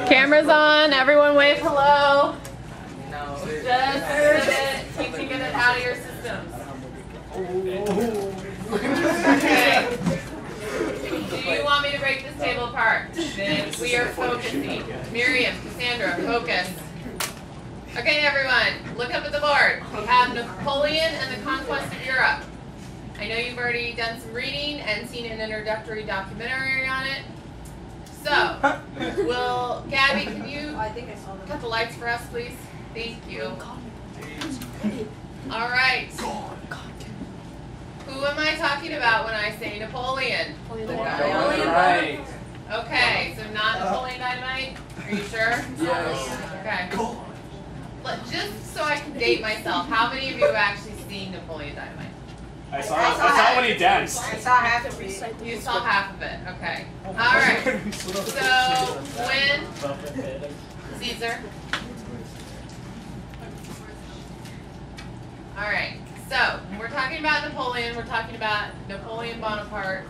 Camera's on. Everyone wave hello. Just sit. You can get it out of your systems. Okay. Do you want me to break this table apart? Then we are focusing. Miriam, Cassandra, focus. Okay, everyone, look up at the board. We have Napoleon and the Conquest of Europe. I know you've already done some reading and seen an introductory documentary on it. So, Gabby, can you cut the lights for us, please? Thank you. All right. Who am I talking about when I say Napoleon? Right. Okay, so not Napoleon Dynamite? Are you sure? Yes. Okay. Just so I can date myself, how many of you have actually seen Napoleon Dynamite? I saw when he danced. I saw half of it. You saw half of it. Okay. All right. So when Caesar. All right. So when we're talking about Napoleon, we're talking about Napoleon Bonaparte,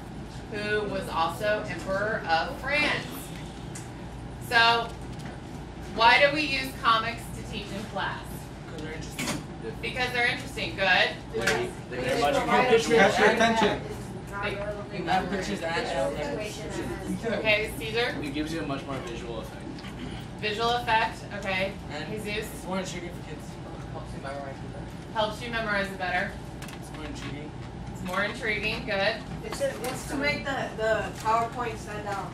who was also Emperor of France. So why do we use comics to teach in class? Because they're interesting. Good. Catch your attention. Okay, Caesar? It gives you a much more visual effect. Visual effect, okay. And Jesus? it's more intriguing for kids. Helps you memorize it better. Helps you memorize it better. It's more intriguing. It's more intriguing, good. It's to make the PowerPoint stand out.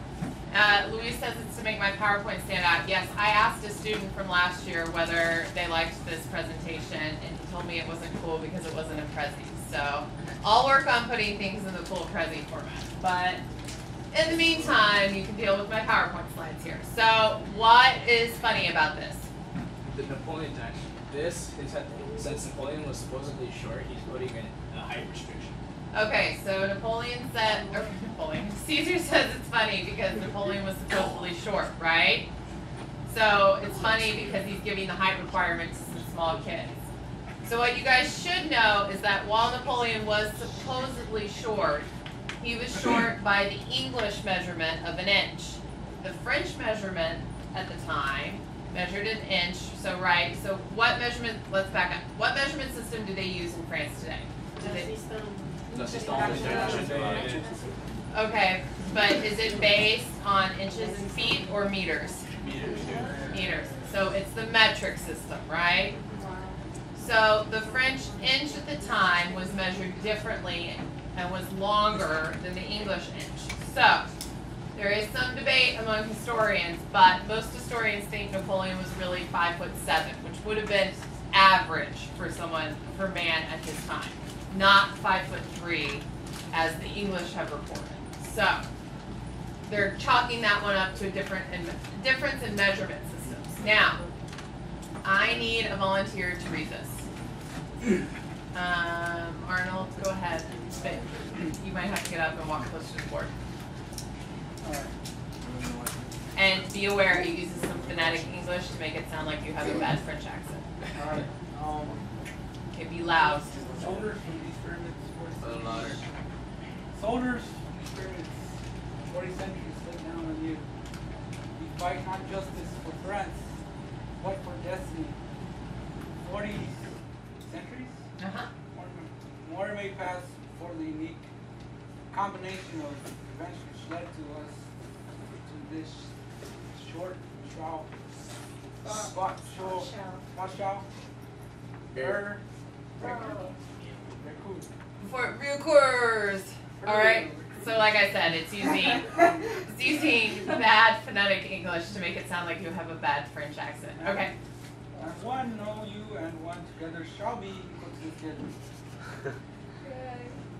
Louise says it's to make my PowerPoint stand out. Yes, I asked a student from last year whether they liked this presentation, and he told me it wasn't cool because it wasn't a Prezi. So I'll work on putting things in the cool Prezi format. But in the meantime, you can deal with my PowerPoint slides here. So what is funny about this? The Napoleon time. This is since Napoleon was supposedly short, he's putting in a height restriction. Okay, so Caesar says it's funny because Napoleon was supposedly short, right? So it's funny because he's giving the height requirements to some small kids. So what you guys should know is that while Napoleon was supposedly short, he was short by the English measurement of an inch. The French measurement at the time measured an inch, so what measurement, let's back up. What measurement system do they use in France today? Okay, but is it based on inches and feet or meters? Meters. Meters. So it's the metric system, right? So the French inch at the time was measured differently and was longer than the English inch. So there is some debate among historians, but most historians think Napoleon was really 5'7", which would have been average for man at his time. Not 5'3", as the English have reported. So they're chalking that one up to a difference in measurement systems. Now, I need a volunteer to read this. Arnold, go ahead. But you might have to get up and walk closer to the board. And be aware it uses some phonetic English to make it sound like you have a bad French accent. Okay, be loud. Soldiers from these pyramids, Soldiers. soldiers from these pyramids, 40 centuries look down on you. We fight not justice for France, but for destiny. 40 centuries? More may pass for the unique combination of events which led to us to this short trial. For recours. All right. So like I said, it's using bad phonetic English to make it sound like you have a bad French accent. Okay. And one know you and one together shall be equal to the other.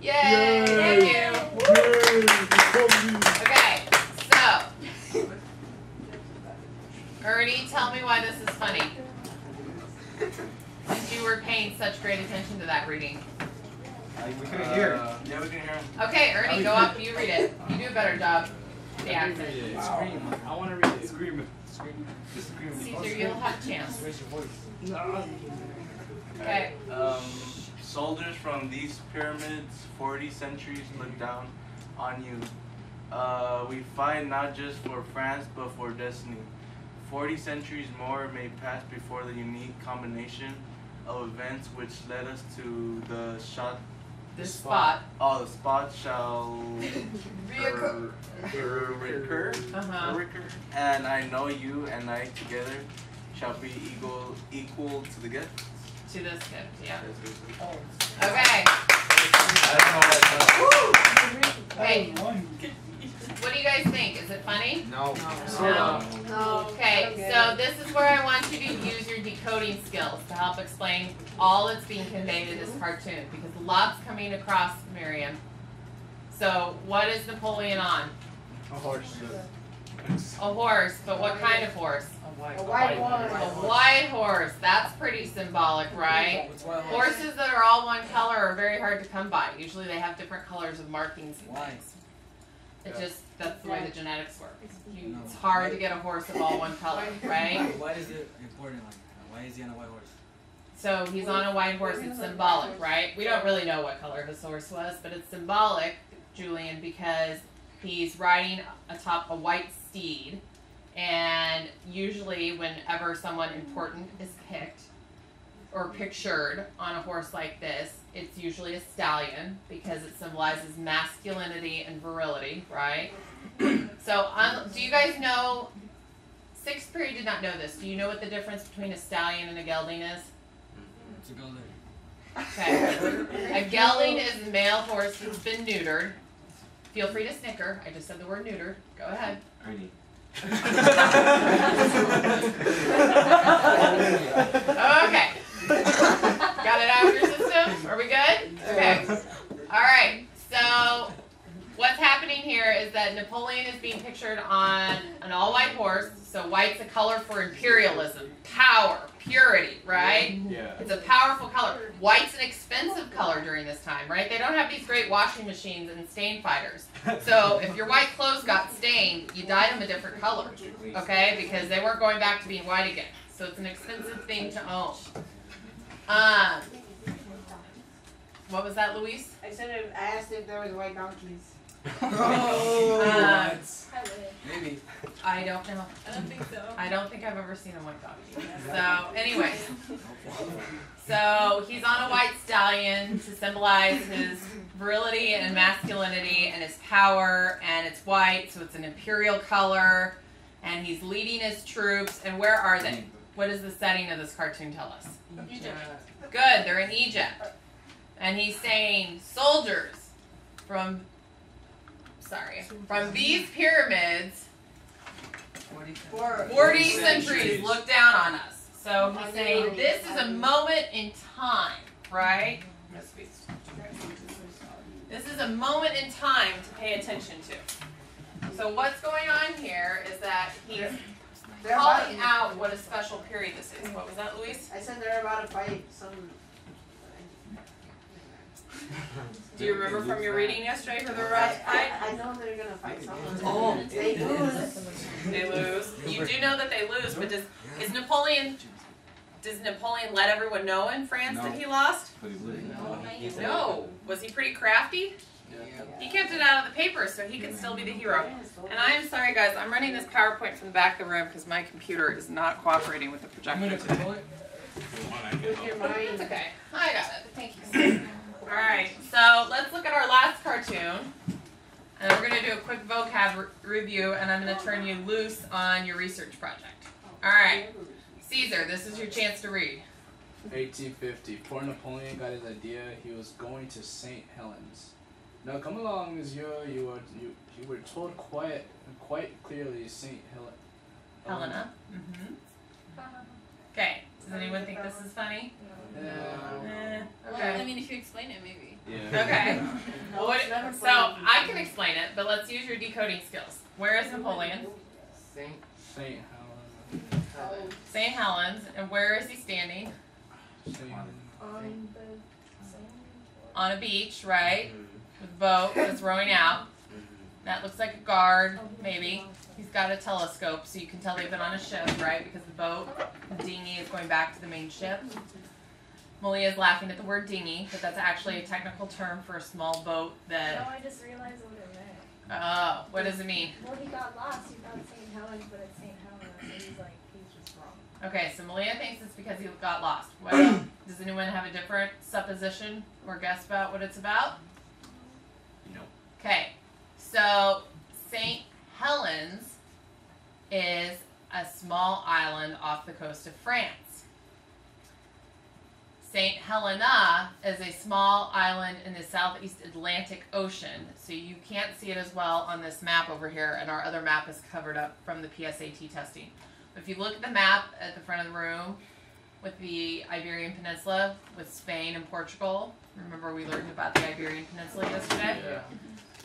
Yay! Thank you. Okay. So, Ernie, tell me why this is funny. Since you were paying such great attention to that reading. We couldn't hear. Yeah, we can hear him. Okay, Ernie, go up. You read it. You do a better job. The accent. Scream. I want to read it. Scream. Caesar, you'll have a chance. Raise your voice. Okay. Soldiers from these pyramids, 40 centuries look down on you. We fight not just for France, but for destiny. 40 centuries more may pass before the unique combination of events which led us to the shot. The spot. Oh, the spot shall Reoccur. recur. Recur. And I know you and I together shall be equal to the gift. To this gift, yeah. Oh. Okay. Hey, what do you guys think? Is it funny? No. No. Okay, so this is where I want you to use your decoding skills to help explain all that's being conveyed in this cartoon, because a lot's coming across, Miriam. So, what is Napoleon on? A horse. A horse, but what kind of horse? A white one. A white horse. That's pretty symbolic, right? Horses that are all one color are very hard to come by. Usually they have different colors of markings and things. It just, that's the way the genetics work. It's hard to get a horse of all one color, right? Why is it important? Like, why is he on a white horse? So he's on a white horse, it's symbolic, right? We don't really know what color his horse was, but it's symbolic, Julian, because he's riding atop a white steed. And usually whenever someone important is picked or pictured on a horse like this, it's usually a stallion because it symbolizes masculinity and virility, right? So do you guys know, 6th period did not know this. Do you know what the difference between a stallion and a gelding is? It's a gelding. Okay. A gelding is a male horse that's been neutered. Feel free to snicker. I just said the word neutered. Go ahead. Ernie. Okay. Got it out of your system? Are we good? Okay. Alright, so what's happening here is that Napoleon is being pictured on an all-white horse. So white's a color for imperialism, power, purity, right? Yeah. It's a powerful color. White's an expensive color during this time, right? They don't have these great washing machines and stain fighters. So if your white clothes got stained, you dyed them a different color, okay? Because they weren't going back to being white again. So it's an expensive thing to own. What was that, Luis? I asked if there was white donkeys. Maybe. I don't know. I don't think so. I don't think I've ever seen a white donkey. So, anyway. So, he's on a white stallion to symbolize his virility and masculinity and his power, and it's white, so it's an imperial color, and he's leading his troops, and where are they? What does the setting of this cartoon tell us? Egypt. Good, they're in Egypt. And he's saying, soldiers, from these pyramids, 40 centuries look down on us. So he's saying this is a moment in time, right? This is a moment in time to pay attention to. So what's going on here is that he's calling out what a special period this is. What was that, Luis? I said they're about to fight some. Do you remember from your reading yesterday who they're about to fight? I know they're gonna fight someone. Oh. They lose. They lose. You do know that they lose, but does Napoleon let everyone know in France that he lost? No. Was he pretty crafty? He kept it out of the paper so he could still be the hero. And I am sorry, guys. I'm running this PowerPoint from the back of the room because my computer is not cooperating with the projector today. It's okay. I got it. Thank you. Alright, so let's look at our last cartoon. And then we're going to do a quick vocab review, and I'm going to turn you loose on your research project. Alright, Caesar, this is your chance to read. 1850. Before Napoleon got his idea, he was going to St. Helens. Now come along, monsieur. You were told quite clearly St. Helena. Okay. Does anyone think this is funny? Yeah. Okay. I mean, if you explain it, maybe. Yeah. Okay. Well, so I can explain it, but let's use your decoding skills. Where is Napoleon? St. Helens. St. Helens. And where is he standing? On a beach, right? With a boat that's rowing out. That looks like a guard, maybe. He's got a telescope, so you can tell they've been on a ship, right? Because the boat, the dinghy, is going back to the main ship. Malia's laughing at the word dinghy, but that's actually a technical term for a small boat that... No, I just realized what it meant. Oh, what does it mean? Well, he got lost. He found St. Helens, but it's St. Helena, so he's like... Okay, so Malia thinks it's because he got lost. What else? Does anyone have a different supposition or guess about what it's about? No. Okay, so St. Helens is a small island off the coast of France. St. Helena is a small island in the southeast Atlantic Ocean, so you can't see it as well on this map over here, and our other map is covered up from the PSAT testing. But if you look at the map at the front of the room with the Iberian Peninsula, with Spain and Portugal, remember we learned about the Iberian Peninsula yesterday? Yeah.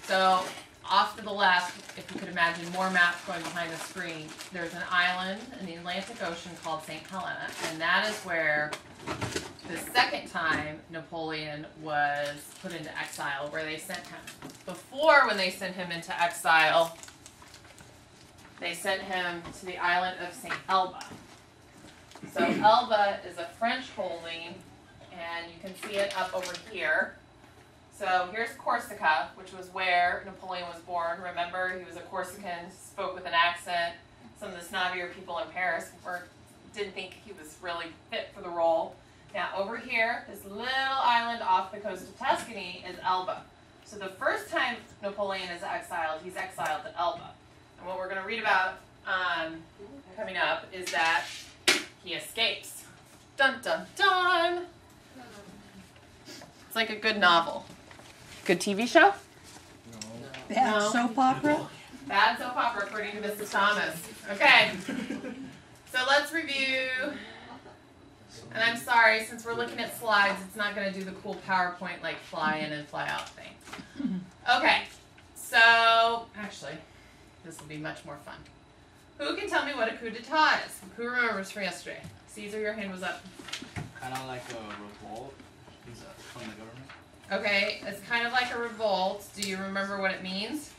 So off to the left, if you could imagine more maps going behind the screen, there's an island in the Atlantic Ocean called St. Helena, and that is where the second time Napoleon was put into exile, where they sent him. Before, when they sent him into exile, they sent him to the island of St. Elba. So Elba is a French holding, and you can see it up over here. So here's Corsica, which was where Napoleon was born. Remember, he was a Corsican, spoke with an accent. Some of the snobbier people in Paris didn't think he was really fit for the role. Now over here, this little island off the coast of Tuscany is Elba. So the first time Napoleon is exiled, he's exiled to Elba. And what we're going to read about coming up is that he escapes. Dun dun dun! It's like a good novel. Good TV show? Bad soap opera? Bad soap opera, according to Mrs. Thomas. Okay. So let's review. And I'm sorry, since we're looking at slides, it's not going to do the cool PowerPoint like fly in and fly out thing. Okay. So, actually, this will be much more fun. Who can tell me what a coup d'etat is? Who remembers from yesterday? Caesar, your hand was up. Kind of like a revolt from the government. Okay, it's kind of like a revolt. Do you remember what it means?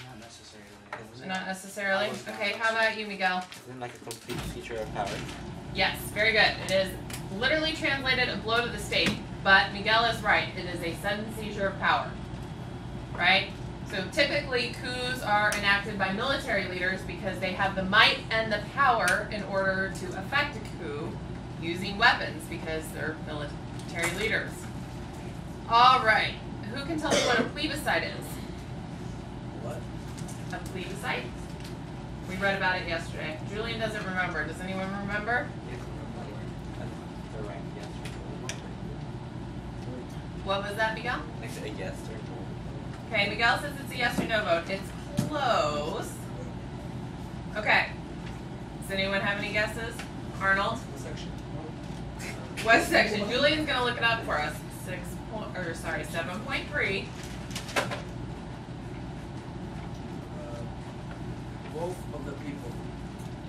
Not necessarily. Not necessarily? Okay, how about you, Miguel? Isn't it like a complete seizure of power? Yes, very good. It is literally translated a blow to the state, but Miguel is right. It is a sudden seizure of power, right? So typically coups are enacted by military leaders because they have the might and the power in order to effect a coup using weapons because they're military leaders. All right. Who can tell me what a plebiscite is? What? A plebiscite? We read about it yesterday. Julian doesn't remember. Does anyone remember? What was that, Miguel? Like a yes or no. Okay, Miguel says it's a yes or no vote. It's close. Okay. Does anyone have any guesses? Arnold? What section? Julian's gonna look it up for us. 7.3. Vote of the people.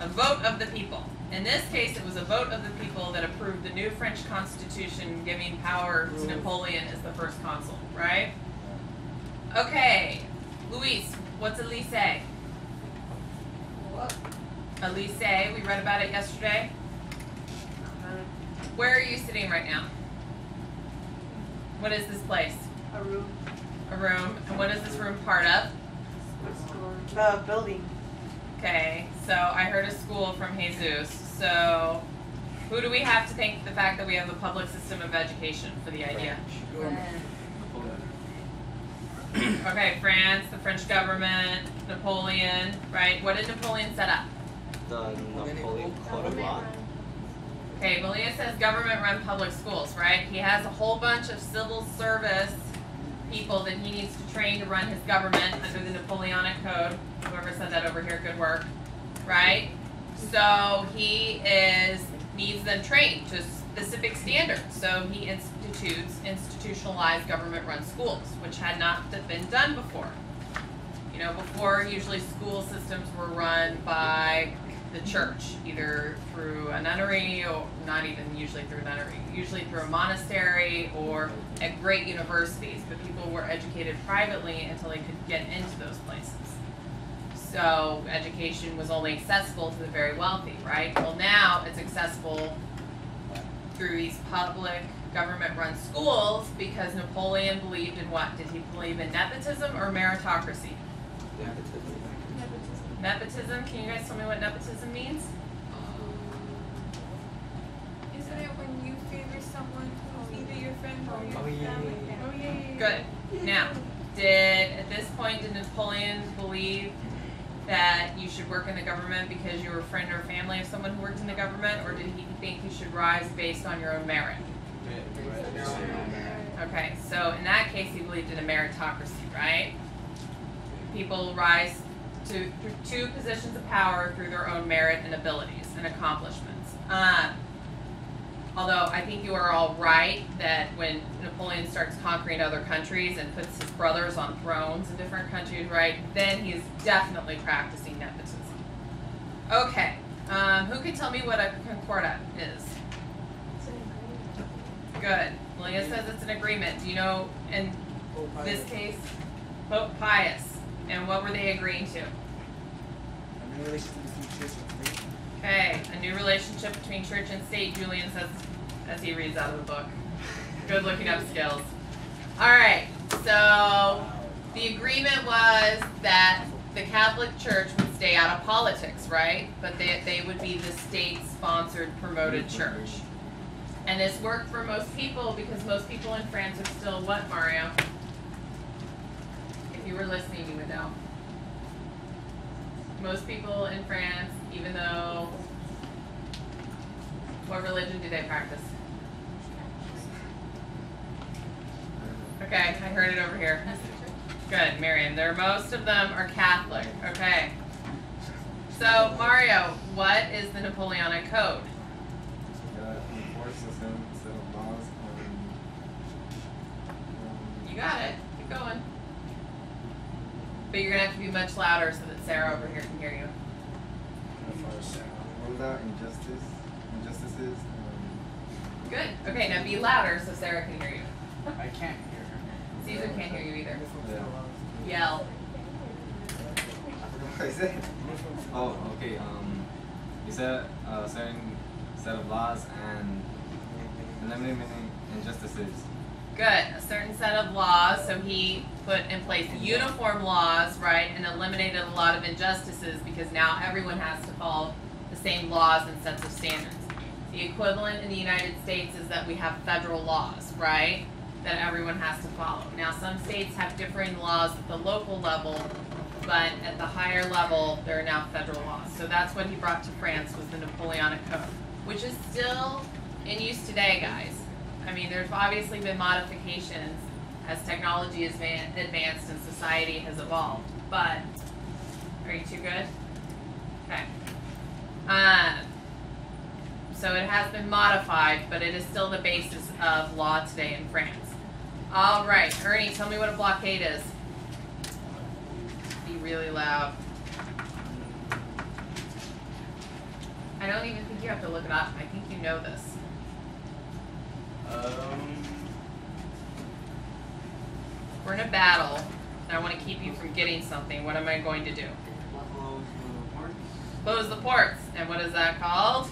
A vote of the people. In this case, it was a vote of the people that approved the new French Constitution giving power to Napoleon as the first consul, right? Okay, Luis, what's a lycée? What? A lycée, we read about it yesterday. Where are you sitting right now? What is this place? A room. A room. And what is this room part of? The building. Okay, so I heard a school from Jesus. So who do we have to thank the fact that we have a public system of education for the idea? Okay, France, the French government, Napoleon, right? What did Napoleon set up? The Napoleon Code of Law. Okay, Malia says government-run public schools, right? He has a whole bunch of civil service people that he needs to train to run his government under the Napoleonic Code. Whoever said that over here, good work, right? So he needs them trained to specific standards. So he institutionalized government-run schools, which had not been done before. You know, before usually school systems were run by the church, either through a nunnery or not even usually through a nunnery, usually through a monastery or at great universities, but people were educated privately until they could get into those places. So education was only accessible to the very wealthy, right? Well, now it's accessible through these public government-run schools because Napoleon believed in what? Did he believe in nepotism or meritocracy? Nepotism. Can you guys tell me what nepotism means? someone who's either your friend or your family. Oh yeah. Good. Now, at this point, did Napoleon believe that you should work in the government because you were a friend or family of someone who worked in the government, or did he think you should rise based on your own merit? Okay, so in that case, he believed in a meritocracy, right? People rise to positions of power through their own merit and abilities and accomplishments. Although I think you are all right that when Napoleon starts conquering other countries and puts his brothers on thrones in different countries, right, then he is definitely practicing nepotism. Okay, who can tell me what a concordat is? Good. Leah says it's an agreement. Do you know, in this case, Pope Pius, and what were they agreeing to? A new relationship between church and state. Okay, a new relationship between church and state, Julian says as he reads out of the book. Good looking up skills. Alright, so the agreement was that the Catholic Church would stay out of politics, right? But they would be the state-sponsored, promoted church. And this worked for most people because most people in France are still what, Mario? If you were listening, you would know. Most people in France, even though, what religion do they practice? Okay, I heard it over here. Good, Miriam. Most of them are Catholic. Okay. So, Mario, what is the Napoleonic Code? You got it. Keep going. But you're going to have to be much louder so that Sarah over here can hear you. Rule out injustices. Good. Okay, now be louder so Sarah can hear you. I can't hear her. Caesar can't hear you either. Yeah. Yell. What is it? Oh, okay. You said a certain set of laws and eliminating injustices. Good. A certain set of laws. So he put in place uniform laws, right, and eliminated a lot of injustices because now everyone has to follow the same laws and sets of standards. The equivalent in the United States is that we have federal laws, right, that everyone has to follow. Now, some states have differing laws at the local level, but at the higher level, there are now federal laws. So that's what he brought to France was the Napoleonic Code, which is still in use today, guys. I mean, there's obviously been modifications as technology has advanced and society has evolved. But, are you too good? Okay. So it has been modified, but it is still the basis of law today in France. All right, Ernie, tell me what a blockade is. Be really loud. I don't even think you have to look it up. I think you know this. We're in a battle, and I want to keep you from getting something. What am I going to do? Close the ports. And what is that called?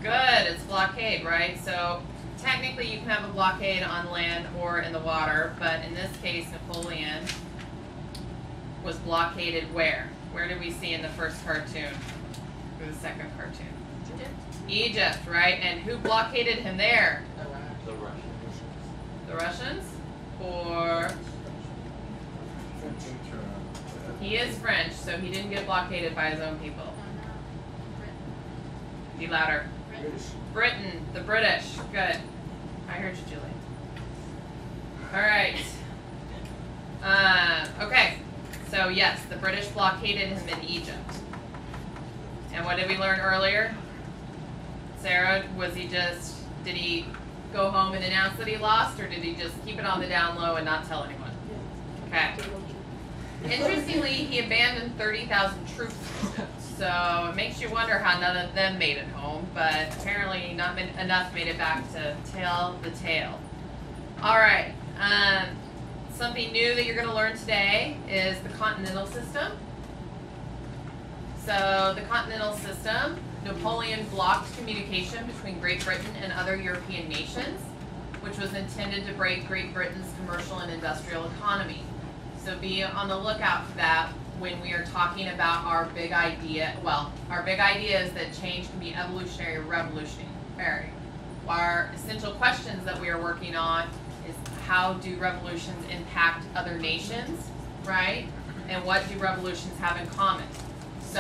Good, it's blockade, right? So technically you can have a blockade on land or in the water, but in this case Napoleon was blockaded where? Where did we see in the first cartoon? Or the second cartoon? Egypt, right? And who blockaded him there? The Russians. The Russians? Or he is French, so he didn't get blockaded by his own people. Be louder. Britain, the British. Good. I heard you, Julie. All right. Okay. So yes, the British blockaded him in Egypt. And what did we learn earlier? Sarah, did he go home and announce that he lost, or did he just keep it on the down low and not tell anyone? Okay. Interestingly, he abandoned 30,000 troops. So it makes you wonder how none of them made it home, but apparently not enough made it back to tell the tale. All right. Something new that you're going to learn today is the continental system. So the continental system, Napoleon blocked communication between Great Britain and other European nations, which was intended to break Great Britain's commercial and industrial economy. So be on the lookout for that when we are talking about our big idea. Well, our big idea is that change can be evolutionary or revolutionary. our essential questions that we are working on is how do revolutions impact other nations, right? And what do revolutions have in common? So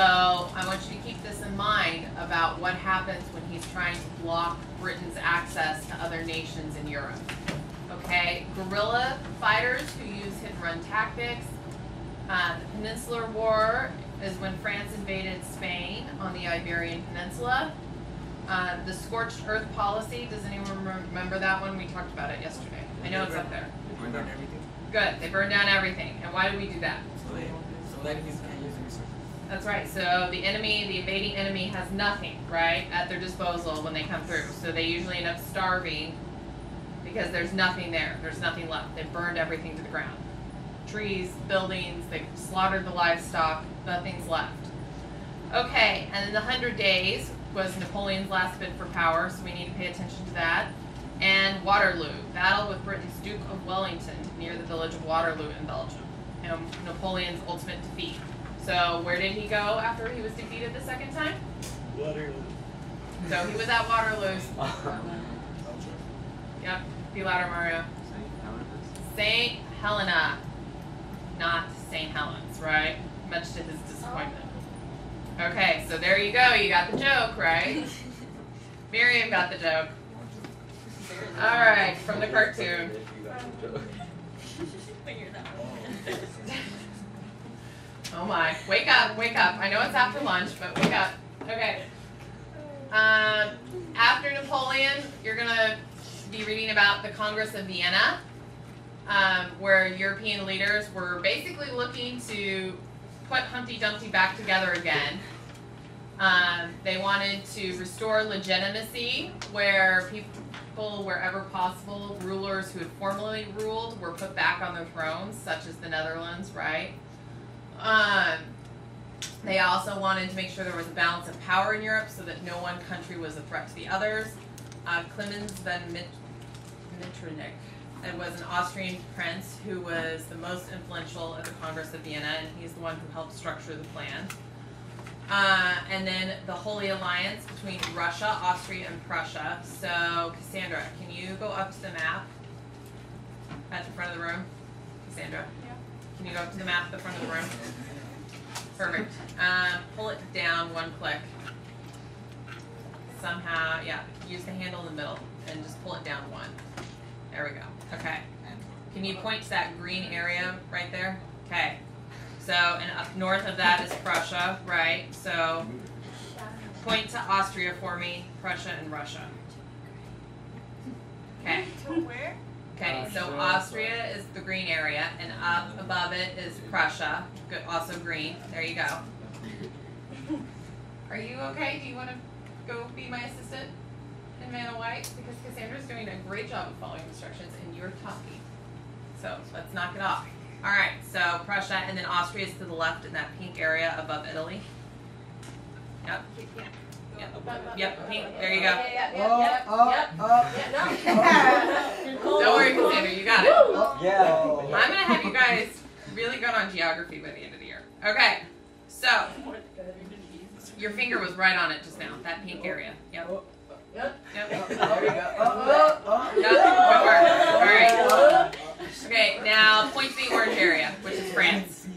I want you to keep this in mind about what happens when he's trying to block Britain's access to other nations in Europe. Okay, guerrilla fighters who use hit-and-run tactics. The Peninsular War is when France invaded Spain on the Iberian Peninsula. The scorched earth policy, does anyone remember that one? We talked about it yesterday. I know it's up there. They burned down everything. Good, they burned down everything. And why did we do that? So that enemies can't use the resources. That's right. So the enemy, the invading enemy, has nothing, right, at their disposal when they come through. So they usually end up starving because there's nothing there. There's nothing left. They burned everything to the ground. Trees, buildings, they slaughtered the livestock, nothing's left. Okay, and then the 100 Days was Napoleon's last bid for power, so we need to pay attention to that. And Waterloo, battle with Britain's Duke of Wellington near the village of Waterloo in Belgium. And Napoleon's ultimate defeat. So where did he go after he was defeated the second time? Waterloo. So he was at Waterloo. Yep, be louder, Mario. St. Helena, not St. Helens, right? Much to his disappointment. Okay, so there you go. You got the joke, right? Miriam got the joke. All right, from the cartoon. Oh my, wake up, wake up. I know it's after lunch, but wake up. Okay. After Napoleon, you're gonna be reading about the Congress of Vienna, where European leaders were basically looking to put Humpty Dumpty back together again. They wanted to restore legitimacy, where people, wherever possible, rulers who had formerly ruled were put back on their thrones, such as the Netherlands, right? They also wanted to make sure there was a balance of power in Europe so that no one country was a threat to the others. Clemens von Metternich was an Austrian prince who was the most influential at the Congress of Vienna, and he's the one who helped structure the plan. And then the Holy Alliance between Russia, Austria, and Prussia. So, Cassandra, can you go up to the map at the front of the room? Cassandra? Yeah. Can you go up to the map at the front of the room? Perfect. Pull it down one click. Somehow, yeah, use the handle in the middle and just pull it down one. There we go. Okay. Can you point to that green area right there? Okay. So, and up north of that is Prussia, right? So, point to Austria for me, Prussia and Russia. Okay. To where? Okay, so Austria is the green area, and up above it is Prussia, good, also green. There you go. Are you okay? Do you want to go be my assistant in Man of White? Because Cassandra's doing a great job of following instructions, and you're talking. So let's knock it off. All right, so Prussia, and then Austria is to the left in that pink area above Italy. Yep. Yep, pink. There you go. Don't worry, Cassandra, you got it. I'm gonna have you guys really good on geography by the end of the year. Okay, so your finger was right on it just now. That pink area. Yep. Yep. There you go. Good work. All right. Okay, now point to the orange area, which is France.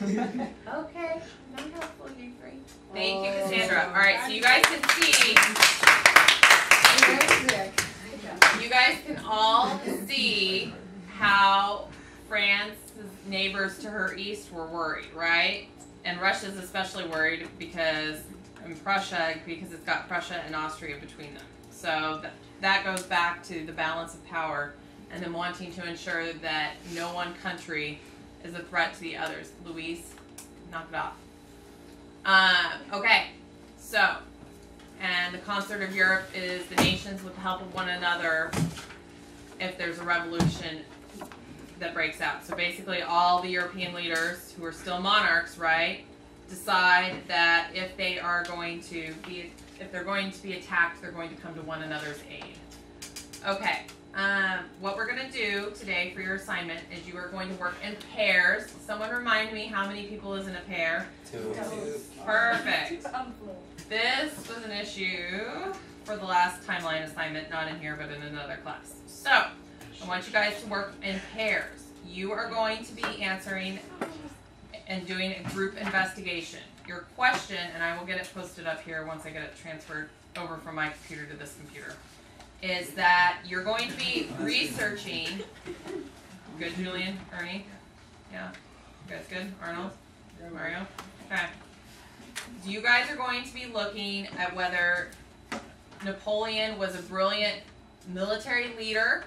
Okay. Not helpful, you three. Thank you, Cassandra. All right, so you guys can see. You guys can all see how France's neighbors to her east were worried, right? And Russia's especially worried because, and Prussia, because it's got Prussia and Austria between them. So that goes back to the balance of power and them wanting to ensure that no one country is a threat to the others. Louise, knock it off. Okay, so, and the concert of Europe is the nations with the help of one another if there's a revolution that breaks out. So basically all the European leaders who are still monarchs, right, decide that if they are going to be, if they're going to be attacked, they're going to come to one another's aid. Okay, what we're going to do today for your assignment is you are going to work in pairs. Someone remind me how many people is in a pair? 2. Perfect. This was an issue for the last timeline assignment, not in here, but in another class. So, I want you guys to work in pairs. You are going to be answering and doing a group investigation. Your question, and I will get it posted up here once I get it transferred over from my computer to this computer, is that you're going to be researching. Good, Julian? Ernie? Yeah? You guys good? Arnold? Mario? Okay. You guys are going to be looking at whether Napoleon was a brilliant military leader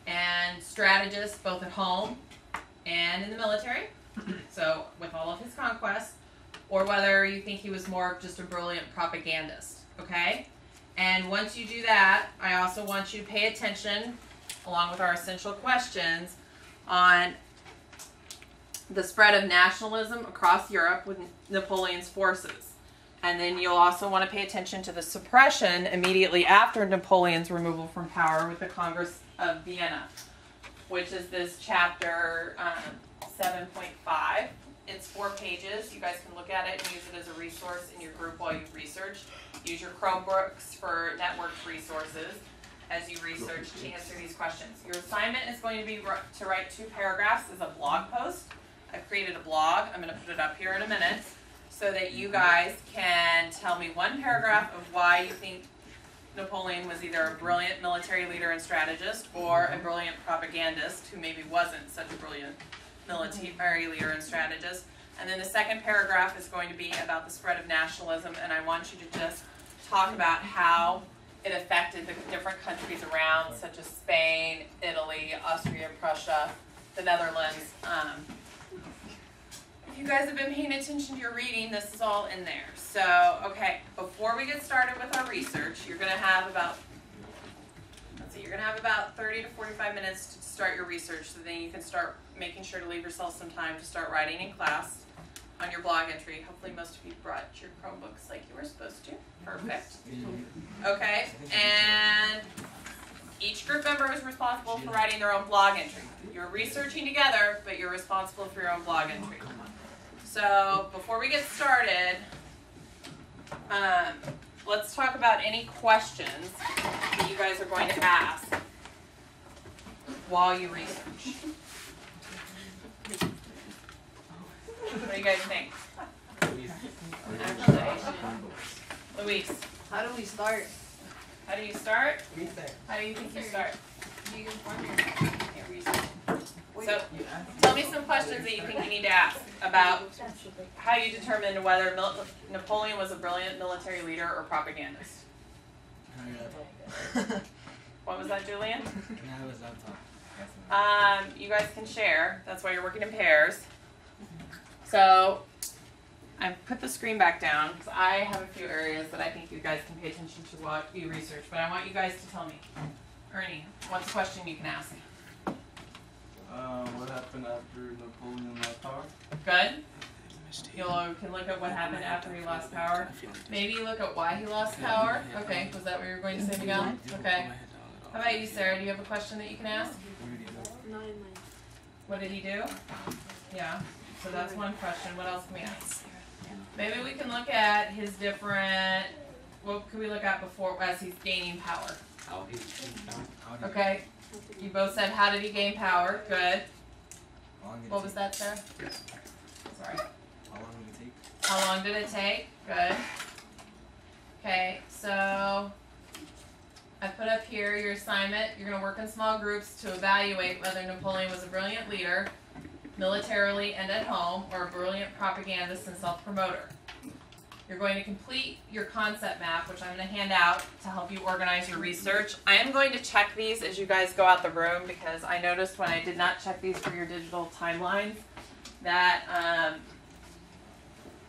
and strategist both at home and in the military, so with all of his conquests, or whether you think he was more of just a brilliant propagandist, okay? And once you do that, I also want you to pay attention, along with our essential questions, on the spread of nationalism across Europe with Napoleon's forces. And then you'll also want to pay attention to the suppression immediately after Napoleon's removal from power with the Congress of Vienna, which is this chapter 7.5. It's 4 pages. You guys can look at it and use it as a resource in your group while you research. Use your Chromebooks for networked resources as you research to answer these questions. Your assignment is going to be to write 2 paragraphs as a blog post. I've created a blog. I'm going to put it up here in a minute so that you guys can tell me 1 paragraph of why you think Napoleon was either a brilliant military leader and strategist or a brilliant propagandist who maybe wasn't such a brilliant military leader and strategist. And then the second paragraph is going to be about the spread of nationalism, and I want you to just talk about how it affected the different countries around, such as Spain, Italy, Austria, Prussia, the Netherlands. If you guys have been paying attention to your reading, this is all in there. So, okay, before we get started with our research, you're going to have about 30 to 45 minutes to start your research, so then you can start making sure to leave yourself some time to start writing in class on your blog entry. Hopefully most of you brought your Chromebooks like you were supposed to. Perfect. Okay, and each group member is responsible for writing their own blog entry. You're researching together, but you're responsible for your own blog entry. So before we get started, let's talk about any questions that you guys are going to ask while you research. What do you guys think? Luis. How do we start? How do you start? How do you think you start? So, tell me some questions that you think you need to ask about how you determined whether Napoleon was a brilliant military leader or propagandist. What was that, Julian? You guys can share. That's why you're working in pairs. So, I put the screen back down because I have a few areas that I think you guys can pay attention to while you research. But I want you guys to tell me. Ernie, what's a question you can ask? What happened after Napoleon lost power? Good. You can look at what happened after he lost power. Maybe look at why he lost power. Okay, was that what you were going to say, Miguel? Okay. How about you, Sarah? Do you have a question that you can ask? What did he do? Yeah. So that's one question. What else can we ask? Maybe we can look at his different, what could we look at before as he's gaining power? Okay. You both said, how did he gain power? Good. What was that, Sarah? Sorry. How long did it take? Good. Okay, so I put up here your assignment. You're going to work in small groups to evaluate whether Napoleon was a brilliant leader, militarily and at home, or a brilliant propagandist and self-promoter. You're going to complete your concept map, which I'm going to hand out to help you organize your research. I am going to check these as you guys go out the room because I noticed when I did not check these for your digital timelines that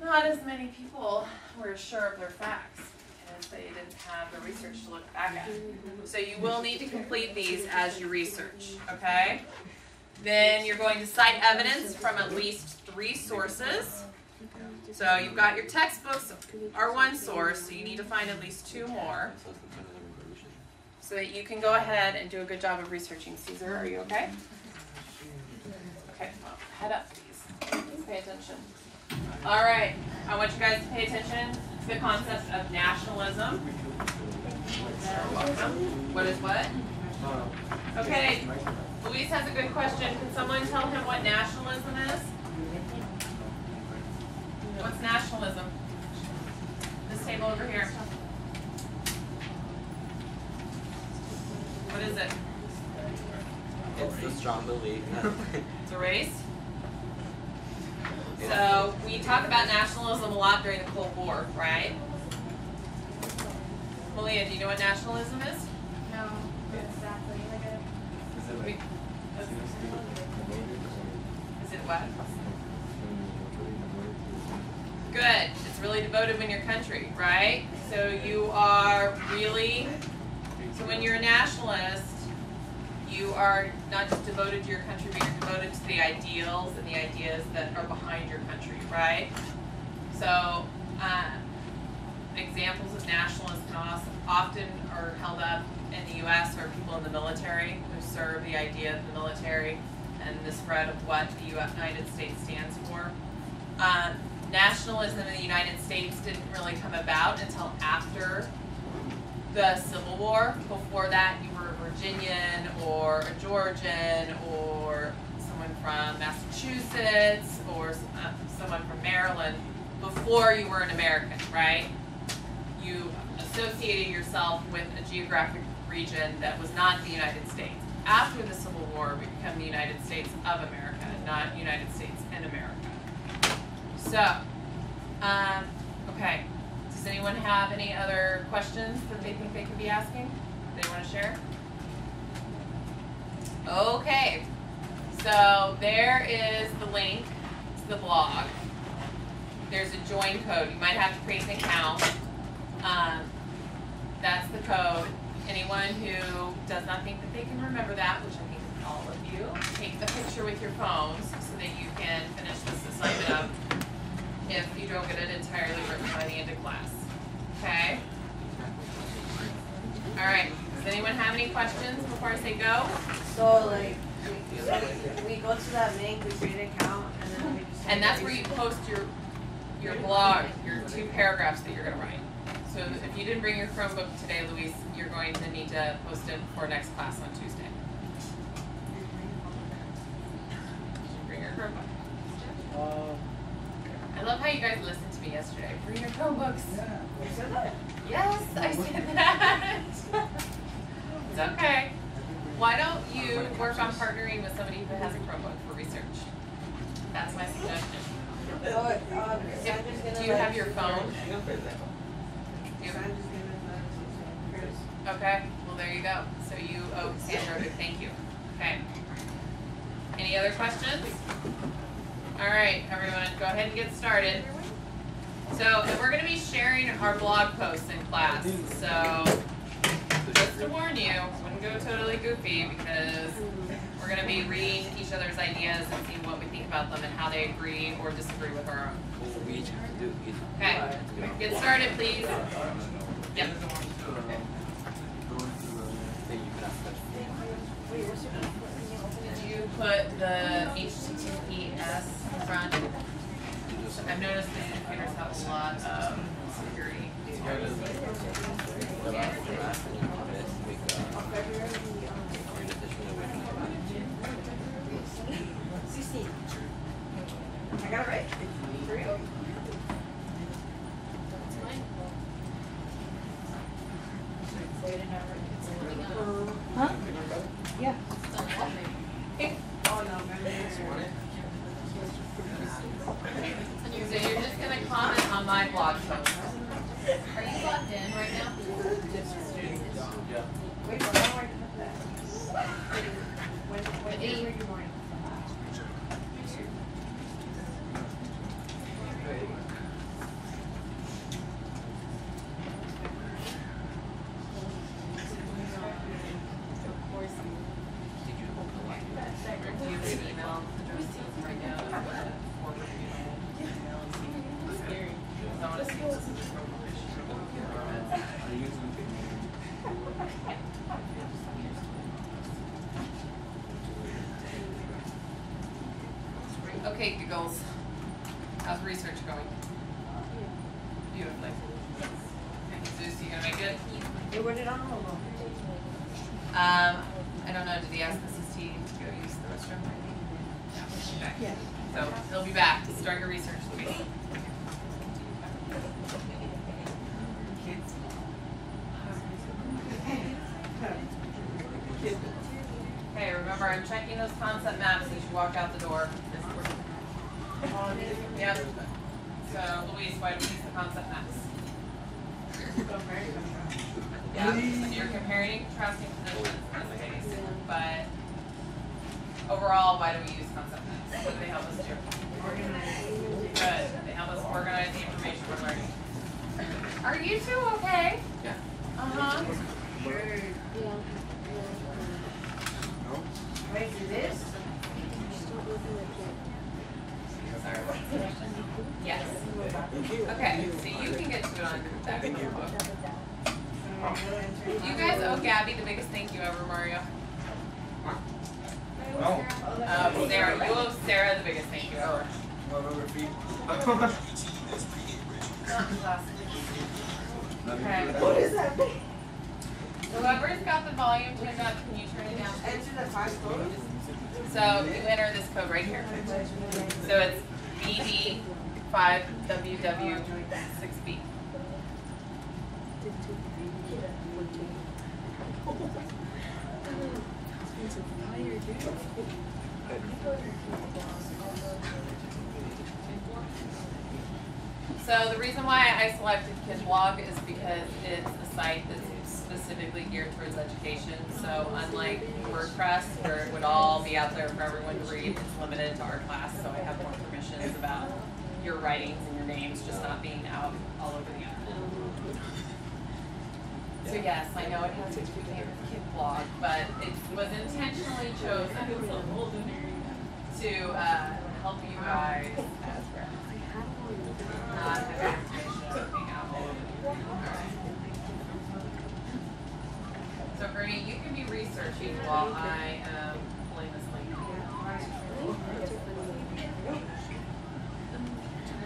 not as many people were sure of their facts because they didn't have the research to look back at. So you will need to complete these as you research, okay? Then you're going to cite evidence from at least 3 sources. So you've got your textbooks are one source, so you need to find at least 2 more so that you can go ahead and do a good job of researching. Caesar, are you okay? Okay, well, head up, please. Please pay attention. All right, I want you guys to pay attention to the concept of nationalism. What is what? Okay, Luis has a good question. Can someone tell him what nationalism is? What's nationalism? This table over here. What is it? It's the strong belief. It's a race. So we talk about nationalism a lot during the Cold War, right? Malia, do you know what nationalism is? No, exactly. Is it what? Good. It's really devoted when your country, right? So you are really, so when you're a nationalist, you are not just devoted to your country, but you're devoted to the ideals and the ideas that are behind your country, right? So examples of nationalists can often are held up in the U.S. or people in the military who serve the idea of the military and the spread of what the United States stands for. Nationalism in the United States didn't really come about until after the Civil War. Before that, you were a Virginian or a Georgian or someone from Massachusetts or someone from Maryland before you were an American, right? You associated yourself with a geographic region that was not the United States. After the Civil War, we become the United States of America, not United States in America. So, okay. Does anyone have any other questions that they think they could be asking? They want to share? Okay. So there is the link to the blog. There's a join code. You might have to create an account. That's the code. Anyone who does not think that they can remember that, which I think all of you, take a picture with your phones so that you can finish this assignment up if you don't get it entirely written by the end of class. Okay? All right. Does anyone have any questions before I say go? So like, we go to that link, we create an account, and then we just. And that's where you post your blog, your 2 paragraphs that you're going to write. So if you didn't bring your Chromebook today, Luis, you're going to need to post it for next class on Tuesday. Bring your Chromebook. I love how you guys listened to me yesterday. Bring your Chromebooks. Yeah. You said that? Yes, I said that. It's okay. Why don't you work on partnering with somebody who has a Chromebook for research? That's my suggestion. Do you have your phone? Okay, well there you go. So you owe Sandra a thank you. Okay. Any other questions? All right, everyone, go ahead and get started. So, and we're going to be sharing our blog posts in class. So, just to warn you, wouldn't go totally goofy because we're going to be reading each other's ideas and seeing what we think about them and how they agree or disagree with our own. Okay, get started, please. Yep. Did you put the HTTPS in front? I've noticed that computers have a lot of security. I got it right. 3. Huh? Yeah. Oh no, So you're just going to comment on my blog post. Are you logged in right now? Yeah. Wait, why do I put that? When do you read your morning? Okay, giggles. Have How's research going? Beautifully. Okay, Zeus, you gonna make it? Hey, where did Arnold go? I don't know. Did he ask Mrs. T to go use the restroom? No. Okay. Yeah. So he'll be back. Start your research, Louise. Okay, remember I'm checking those concept maps as you walk out the door. Yep. So Louise, why don't we use the concept maps? Yeah, you're comparing and contrasting positions in this case, but overall, why do we use concept maps? What do they help us do? Good. They help us organize the information we're learning. Are you two okay? Yeah. Uh-huh. Ready to do this? Sorry. Yes. Okay, so you can get to it on that book. You guys owe Gabby the biggest thank you ever, Mario. No. Sarah, you owe Sarah the biggest thank you ever. Okay. What is that? Whoever's got the volume turned up, can you turn it down? Enter the 5 codes. So you enter this code right here. So it's BD5WW6B. So the reason why I selected KidBlog is because it's a site that's specifically geared towards education. So unlike WordPress, where it would all be out there for everyone to read, it's limited to our class. So I have more permissions about your writings and your names just not being out all over the internet. So yes, I know it has its KidBlog, but it was intentionally chosen to help you guys not have information being out all over the internet. So Bernie, you can be researching while I am pulling this link.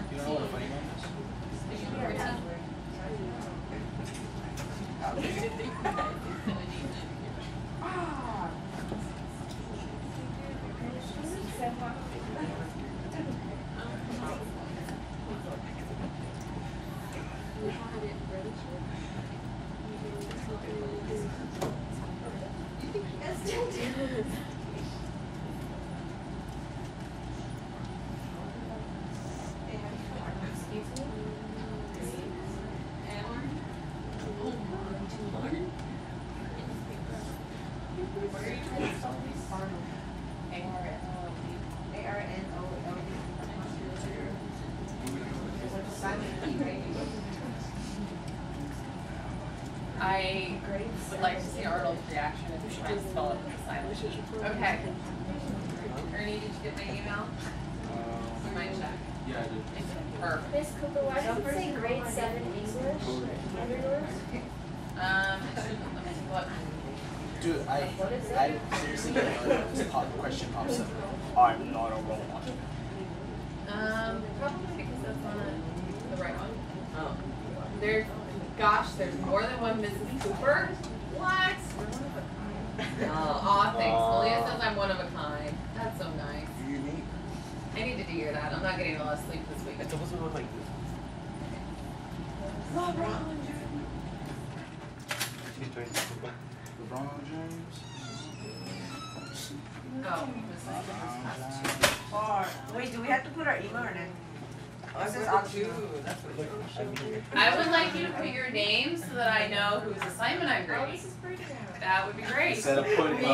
You know what a funny one is? Did you do your team? I would like to see Arnold's reaction if he tries to spell it with a silent. Okay. Ernie, did you get my email? You might check. Yeah, I did. Perfect. Miss Cooper, why does it say grade 7 English under yours? Let me take a look. Dude, I seriously don't know if this question pops up. I'm not a role model. Probably because that's not the right one. Oh. There's more than one Mrs. Cooper. What? Aw, thanks. Malia says I'm one of a kind. That's so nice. Unique. I need to hear that. I'm not getting a lot of sleep this week. It's supposed to look like this. LeBron James. Oh, Wait, do we have to put our email or not? Oh, it says optional. I would like you to put your name so that I know whose assignment I'm grading. That would be great. Instead of putting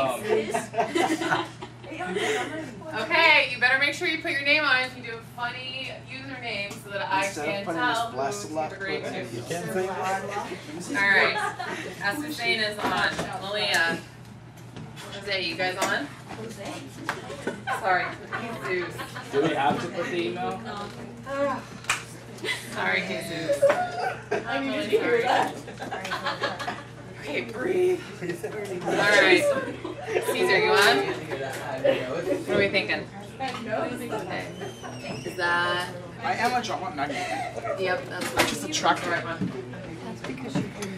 Okay, you better make sure you put your name on it if you do a funny username so that I can tell who's your grade to. You can't say Alright, as Hussein is on. Malia. Jose, you guys on? Sorry, Jesus. Do we have to put the email? Sorry, Jesus. I'm really sorry. Okay, breathe. Alright. Caesar, you on? What are we thinking? Okay. Is that I am a drama magnet. Yep, that's I just attract the right one. That's because you're good.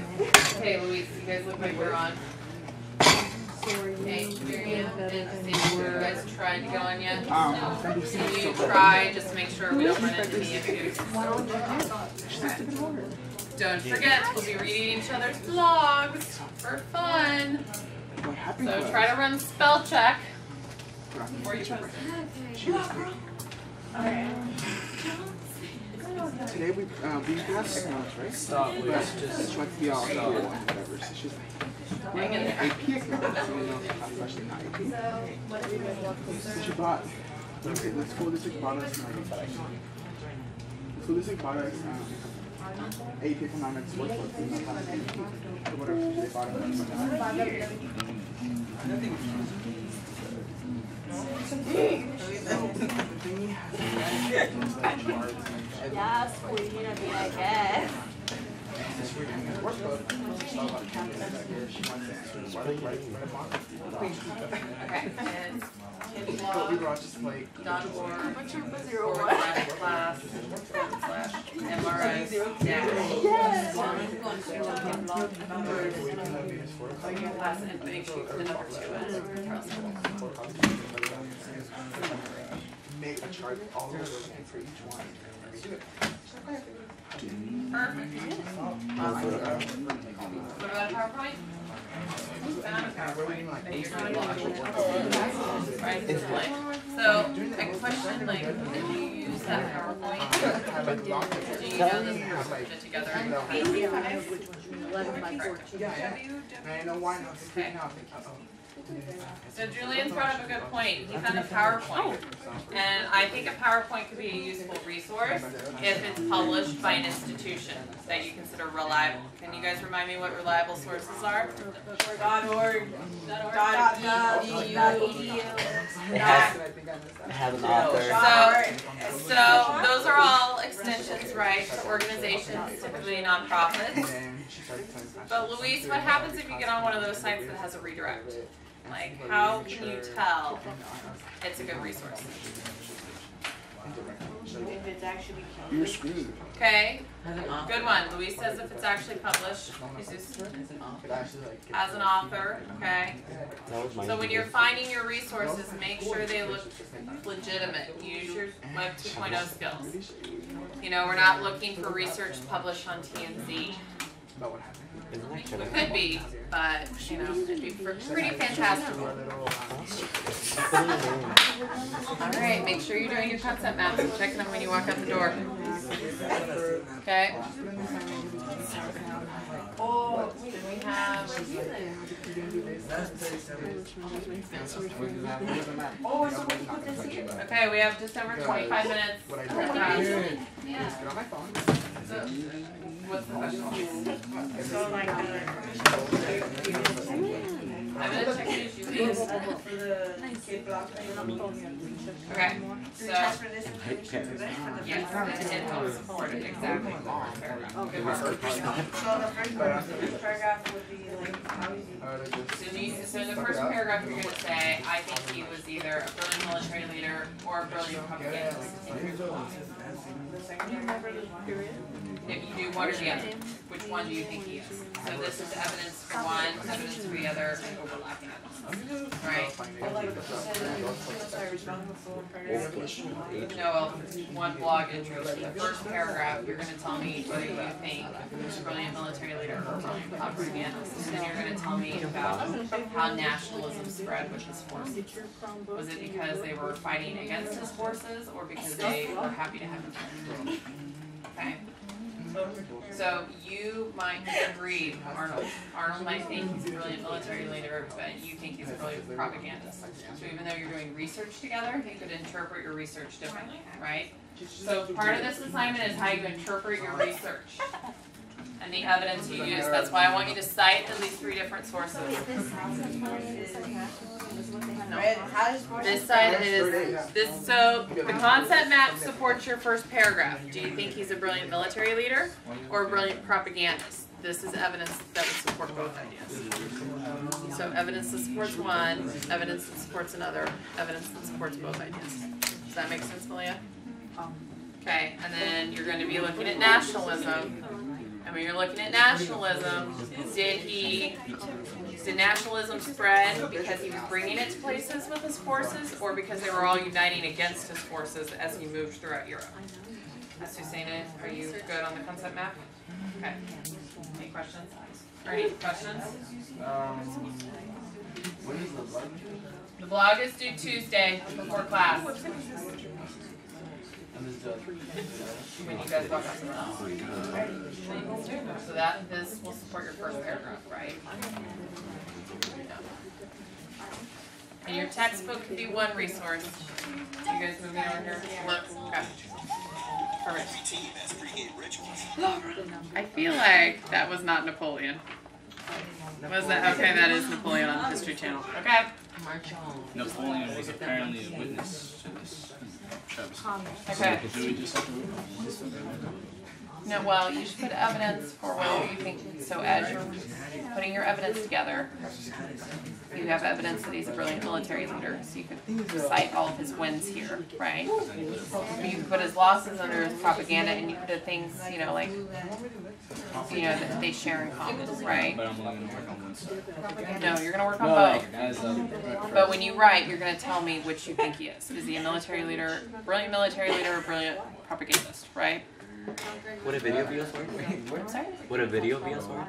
Okay, Luis, you guys look like we're on. Okay, Miriam and Steve, you guys tried to go on yet? Can you try just to make sure we don't run into any issues? Don't forget, we'll be reading each other's blogs for fun. So try to run spell check before you post it. Today we have smells, right? Stop, But Luis. she wants to be all here and whatever. So she's like, well, AP exams. So you know, I'm actually not AP. So she bought. Okay, let's go. This week bought us. So this week bought us AP economics workbook. So whatever they bought us. Yes, queen, I mean, I guess. Okay, and But we were all just like, //MRS/class and make sure the number 2 is make a chart all over again for each one. perfect. What about a PowerPoint? Right, display. So, a question like, did you use that PowerPoint? Do you know this was put together? I know why not. So Julian's brought up a good point. He found a PowerPoint. And I think a PowerPoint could be a useful resource if it's published by an institution that you consider reliable. Can you guys remind me what reliable sources are? .org, .edu. It has an author. So those are all extensions, right, to organizations, typically nonprofits. But Luis, what happens if you get on one of those sites that has a redirect? Like, how can you tell it's a good resource? If it's actually You're screwed. Okay, good one. Luis says if it's actually published, as an author, okay? So when you're finding your resources, make sure they look legitimate. Use your Web 2.0 skills. You know, we're not looking for research published on T&Z. It could be, but, you know, it'd be pretty fantastic. Alright, make sure you're doing your concept maps and checking them when you walk out the door. Okay? Oh, we have... Okay, we have just over 25 minutes. Yeah. So, what's the question? I'm going to check it as you leave. Okay, so, yes, it helps support it, exactly. Good work. So the first paragraph would be like, how is he? So in the first paragraph, you're going to say, I think he was either a brilliant military leader or a brilliant propagandist. If you do one or the other, which one do you think he is? So this is evidence for one, evidence for the other, and overlapping evidence. Right? No, one blog entry. In the first paragraph, you're going to tell me whether you think he's a brilliant military leader or a brilliant propagandist. And then you're going to tell me about how nationalism spread with his forces. Was it because they were fighting against his forces or because they were happy to have him? Okay? So you might read Arnold. Arnold might think he's a brilliant military leader, but you think he's a brilliant propagandist. So even though you're doing research together, you could interpret your research differently, right? So part of this assignment is how you interpret your research and the evidence you use. That's why I want you to cite at least 3 different sources. This side is this. So the concept map supports your first paragraph. Do you think he's a brilliant military leader or a brilliant propagandist? This is evidence that would support both ideas. So evidence that supports one, evidence that supports another, evidence that supports both ideas. Does that make sense, Malia? Okay, and then you're going to be looking at nationalism. And when you're looking at nationalism, did nationalism spread because he was bringing it to places with his forces, or because they were all uniting against his forces as he moved throughout Europe? Susanna, are you good on the concept map? Okay. Any questions? Or any questions? When is the blog? The blog is due Tuesday before class. When you guys walk up to the so this will support your first paragraph, right? And your textbook can be one resource. You guys moving over here? Work? Okay. Perfect. I feel like that was not Napoleon. Was that? Okay, that is Napoleon on the History Channel. Okay. Napoleon was apparently a witness to this. Okay. Do we just have to No, well, you should put evidence for whatever you think. So as you're putting your evidence together, you have evidence that he's a brilliant military leader. So you could cite all of his wins here, right? You can put his losses under his propaganda, and you could do things, you know, like, you know, that they share in common, right? But I'm only going to work on one side. No, you're going to work on both. But when you write, you're going to tell me which you think he is. Is he a military leader, brilliant military leader, or brilliant propagandist, right? Would a video be a source? I'm sorry? Would a video be a source?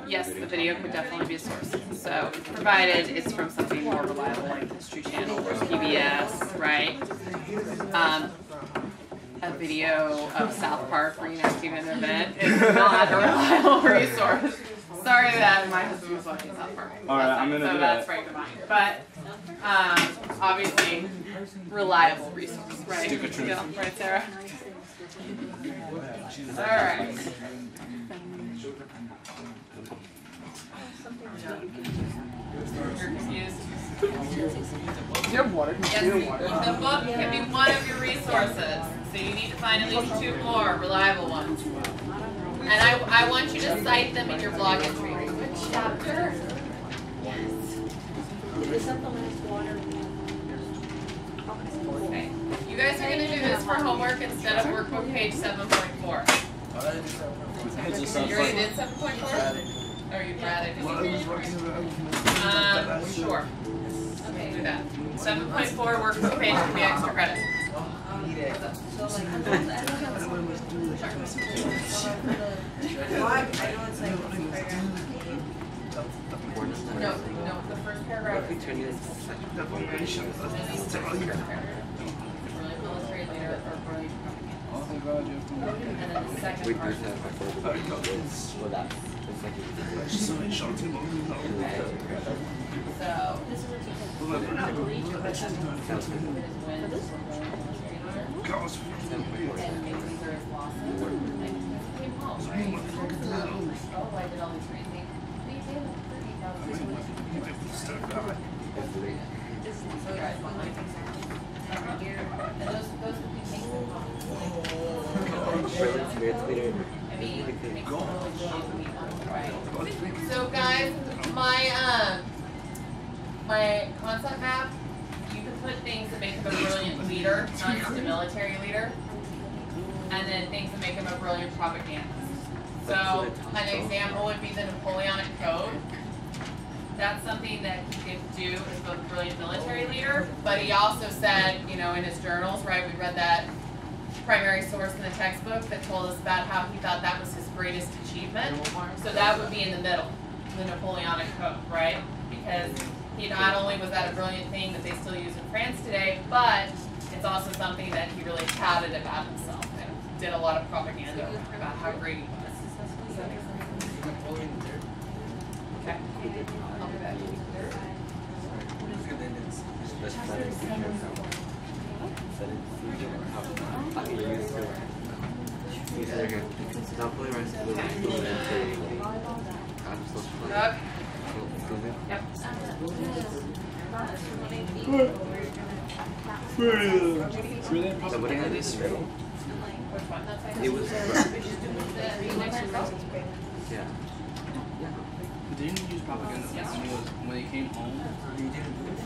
Yes, the video could definitely be a source. So, provided it's from something more reliable like History Channel or PBS, right? A video of South Park reenacting an event is not a reliable resource. Sorry that my husband was watching South Park. Alright, I'm going to do that's that. right, but obviously, reliable resource, right? Yeah, right, Sarah? Alright. You're confused? Do you have water? Yes, the book can be one of your resources. So you need to find at least 2 more reliable ones. And I want you to cite them in your blog entry. Which chapter? Yes. Is that the last water? Okay. You guys are going to do this for homework instead of workbook page 7.4. You already did 7.4? Or you'd rather do sure. Okay, do that. 7.4 workbook page can be extra credit. No, the first paragraph is military leader or brilliant propaganda. And then the second part is so guys, my concept map, you can put things that make him a brilliant leader, not just a military leader, and then things that make him a brilliant propagandist. So an example would be the Napoleonic Code. That's something that he could do as both a brilliant military leader, but he also said, you know, in his journals, right, we read that primary source in the textbook that told us about how he thought that was his greatest achievement. So that would be in the middle, the Napoleonic Code, right? Because he not only was that a brilliant thing that they still use in France today, but it's also something that he really touted about himself and did a lot of propaganda about how great he was. Does that make sense? Okay. I'll be back. Yep. It was yeah. Didn't he use propaganda when he came home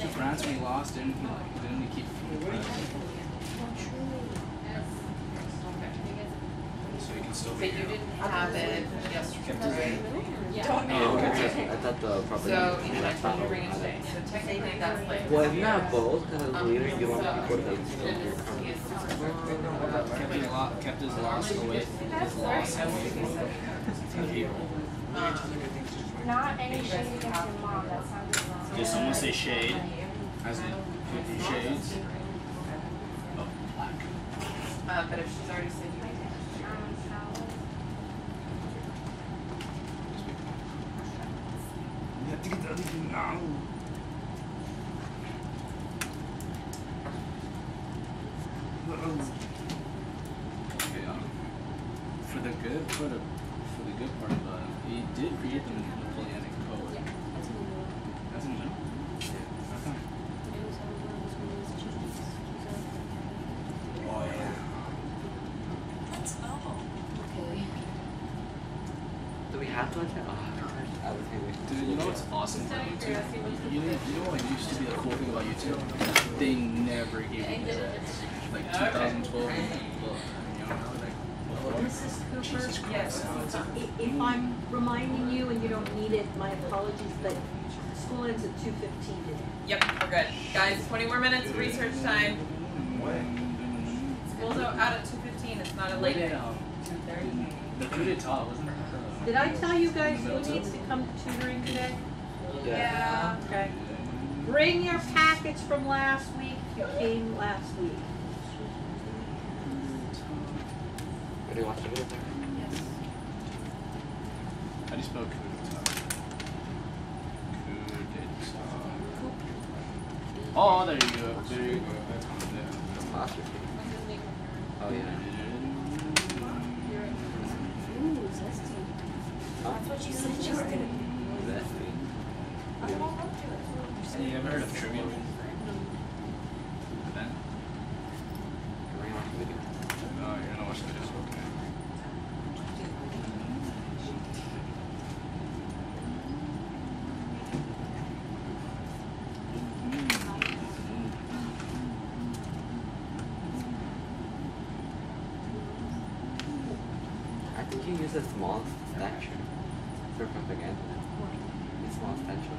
to France when he lost? Didn't he keep? But you didn't have it yesterday. Oh, I thought the property. So you had to bring it today. So technically that's late. Well, it's not both, because later you don't want to put it Kept his loss away. His loss away from people. Not any shade against your mom, that sounds wrong. Did someone say shade? As in 50 shades? Oh, black. But if she's already said you You have to get the other thing now. Okay, for the good part of he did create the Napoleonic Code. That's in there. Okay. Oh yeah. Do we have to attend? I was thinking. Dude, you know what's awesome about YouTube? You know what used to be the cool thing about YouTube? They never gave you results. Like 2012, Mrs. Cooper, Jesus Christ. if I'm reminding you and you don't need it, my apologies, but school ends at 2:15 today. Yep, we're good. Guys, 20 more minutes of research time. School's out at 2:15. It's not a late day. 2:30. The coup d'etat, wasn't it? Did I tell you guys who needs to come to tutoring today? Yeah. Okay. Bring your packets from last week if you came last week. Do you watch the video? Yes. How do you spell coup d'etat? Coup d'etat. Oh, there you go. There you go. Oh yeah. Ooh, zesty. That's what you said you were gonna do. Zesty. Hey, you ever heard of trivia? Ben? Can we watch the video? No, you're gonna watch the video. Okay. I think you use a small statue for propaganda. A small statue.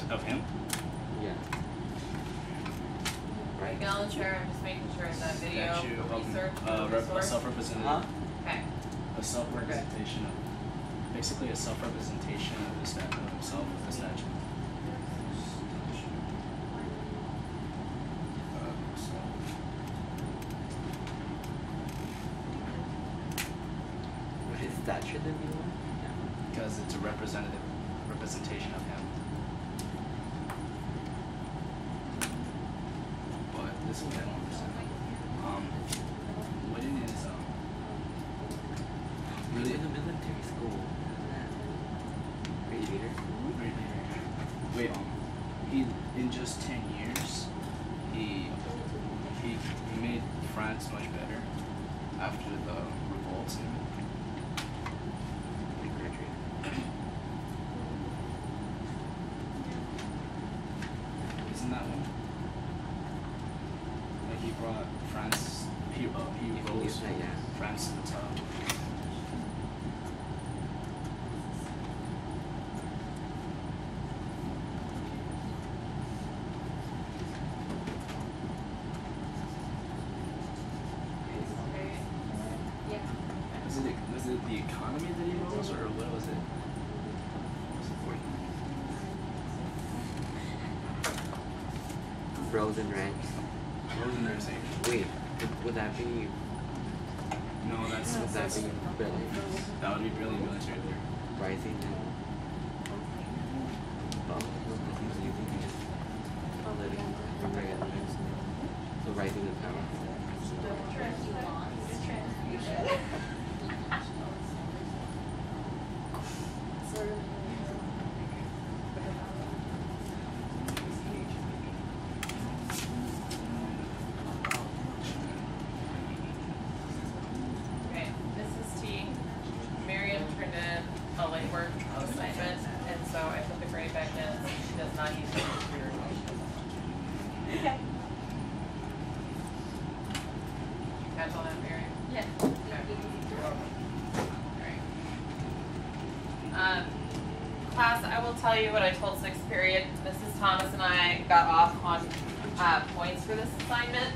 Of him? Yeah. Right, Gallon Chair, I'm just making sure in that video Statue of research. a resource. self-representation. Huh? Okay. A self-representation of, basically a self-representation of the statue of himself as a statue. Which is statue that you want? Yeah. Because it's a representation of him. But this is what I don't understand. Wooden is Really in the military school. Great leader. Wait, he in just 10 years, he made France much better after the revolts and everything. Big country. Isn't that one? Like he brought France, he rose France to the top. Was it the economy that he rose, or what was it? Frozen ranks. Frozen nursing. Wait, would that be? No, that's Would that be Billy? that would be really military there. Rising and. Oh, living propaganda. So rising in power. Okay, Mrs. T. Miriam turned in a legwork assignment, and so I put the grade back in. She does not use the computer. Okay. Catch all that, Miriam? Yeah. Okay. Class, I will tell you what I told 6th period. Mrs. Thomas and I got off on points for this assignment.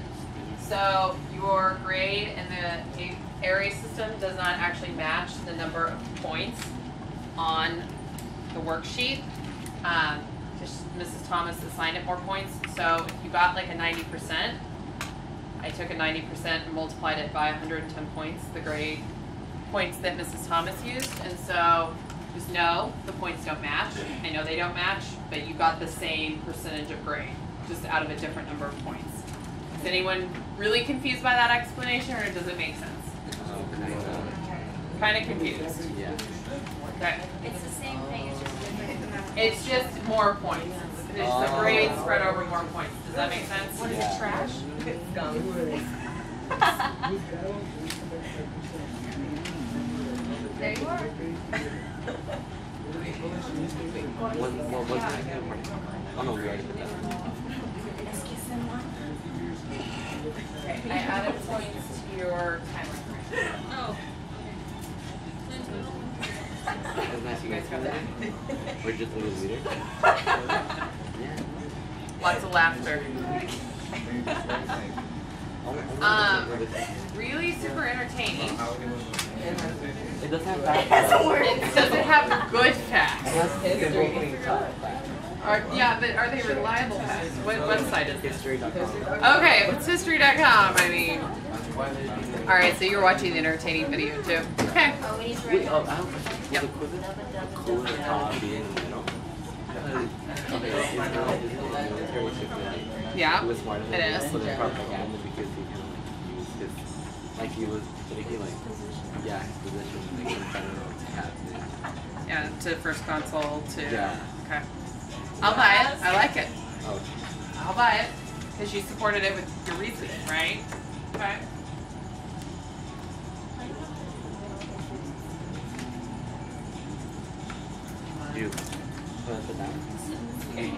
So your grade in the area system does not actually match the number of points on the worksheet. Just Mrs. Thomas assigned it more points. So if you got like a 90%, I took a 90% and multiplied it by 110 points, the grade points that Mrs. Thomas used. And so just know the points don't match. I know they don't match, but you got the same percentage of grade, just out of a different number of points. Is anyone really confused by that explanation, or does it make sense? Kind of confused. Yeah. Okay. It's the same thing, it's just different amount. It's just more points. It's the grade spread over more points. Does that make sense? What is it, trash? It's gum. There you are. What was it again? Oh no, we already did that. Let's kiss them one. Okay. I added points to your timer. Oh. Isn't that You guys got that? We're just a little weird. Yeah. Lots of laughter. Really super entertaining. It doesn't have bad It doesn't have good facts. Yeah, but are they reliable facts? What website is this? History.com. Okay, if it's history.com, I mean. Alright, so you're watching the entertaining video too. Okay. Oh, we need to Wait, write. I don't know. The quiz is cool and be in the middle. Yeah, He was smarter than it is. For the propaganda because he kind of used his, like he was taking his position like in general to have this. Yeah, to first console to. Yeah. Okay. I'll buy it. I like it. Oh. I'll buy it because you supported it with your reasoning, right? Okay. You. Put it down. Okay.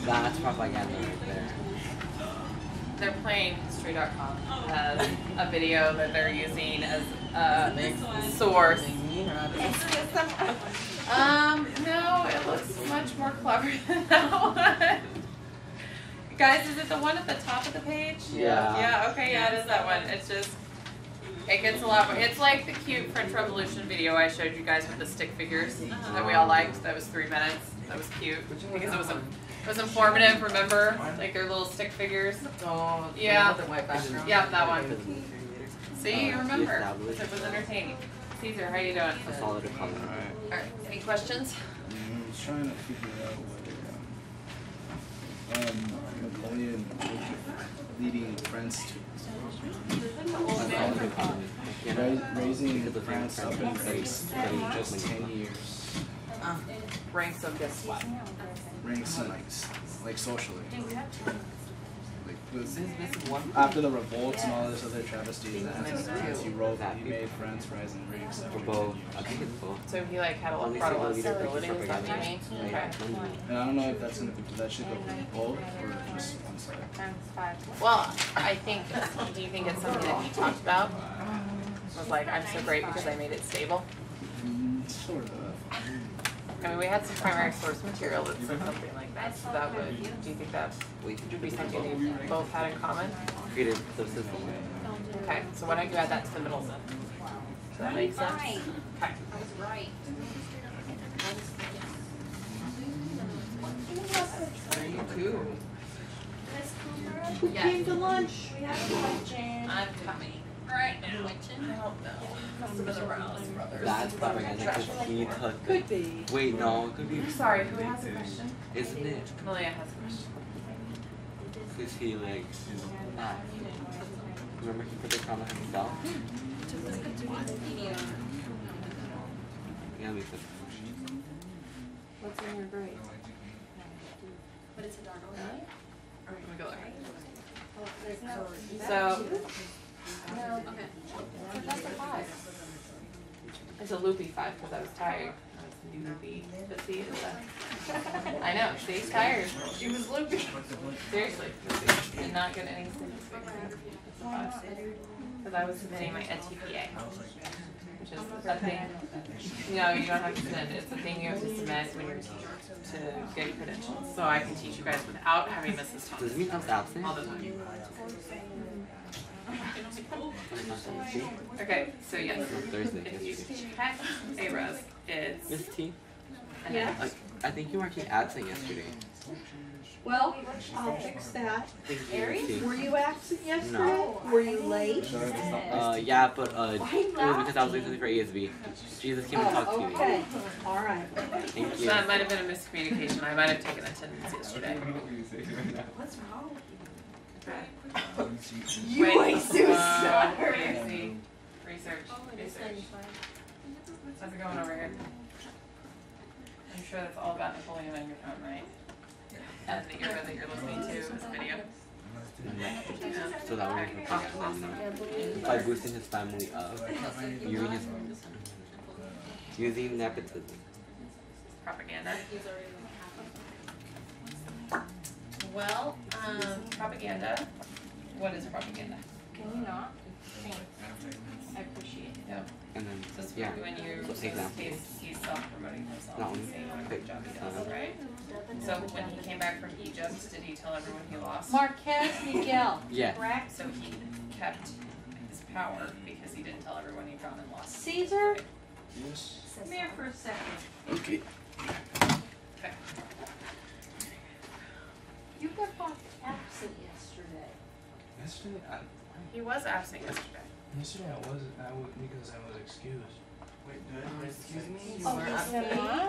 That's propaganda right there. They're playing history.com as a video that they're using as a source. No, it looks much more clever than that one. Guys, is it the one at the top of the page? Yeah. Yeah, okay, yeah, it is that one. It's just, it gets a lot more, it's like the cute French Revolution video I showed you guys with the stick figures that we all liked. That was 3 minutes. That was cute because it was informative, remember? Like their little stick figures. Oh, yeah. the white background. Yeah, that one. See, you remember. Established. It was entertaining. Caesar, how you doing? A solid economy. Alright, any questions? I was trying to figure out whether Napoleon leading France to raising France up in ranks in just 10 years. Ranks of guess what? Ranks like socially. After the revolts and all this other travesties that happened in France, he made France rise in ranks. For both. I think it's both. So he like had a lot of stability, is that what you mean? Okay. And I don't know if that should go for both or just one side. Well, I think, do you think it's something that he talked about? Was like, I'm so great because I made it stable? Sort of. I mean, we had some primary source material that said something like that, so that would, do you think that would be something that you both had in common? Created the system. Okay, so why don't you add that to the middle then? Does that make sense? Okay. I was right. Who came to lunch? We have a question. I'm coming. Right now. I don't know. Must have been the Rouse brothers. That's propaganda because he took. Could be. Wait, no, it could be. Sorry, who has a question? Isn't it? Malia has a question. Because he like. Remember he put the crown on himself? Yeah, we put. What's in your grade? But it's a dark one. Let me go there. No. So, No, okay. that's a 5. It's a loopy 5 because I was tired. I was But see, I know, she's tired. She was loopy. Seriously, and not getting any sleep. Because I was submitting my NTPA, which is a thing. No, you don't have to submit it. It's a thing you have to submit when you're a teacher to get credentials. So I can teach you guys without having Mrs. Thomas. Does it mean I was absent? All the time. Okay, so yes, if you check ARES, it's... Miss T? Yeah? I think you were actually absent yesterday. Well, I'll fix that. Thank you, Miss T. Were you absent yesterday? No. Were you late? Yeah, but it was because I was listening for ASB. Jesus came and talked to me. Okay, all right. Thank So you. that might have been a miscommunication. I might have taken attendance yesterday. What's wrong with You ain't so sorry. Research. How's it going over here? I'm sure that's all about Napoleon on your phone, right? And the earbud that you're listening to is a video. So that way we can by boosting his family up, using nepotism. Propaganda. Well, propaganda. What is propaganda? Can you not? Thanks. I appreciate it. Yep. And then, So it's yeah. when you, So example. he's self-promoting himself, No. he's saying what a great job he does, right? So when he came back from Egypt, did he tell everyone he lost? Marquez Miguel. Yeah. Correct. So he kept his power because he didn't tell everyone he'd gone and lost. Caesar, Yes. come here for a second. Okay. Okay. You got absent yesterday. Yesterday, He was absent yesterday. yesterday I wasn't. Because I was excused. Excuse me? Oh,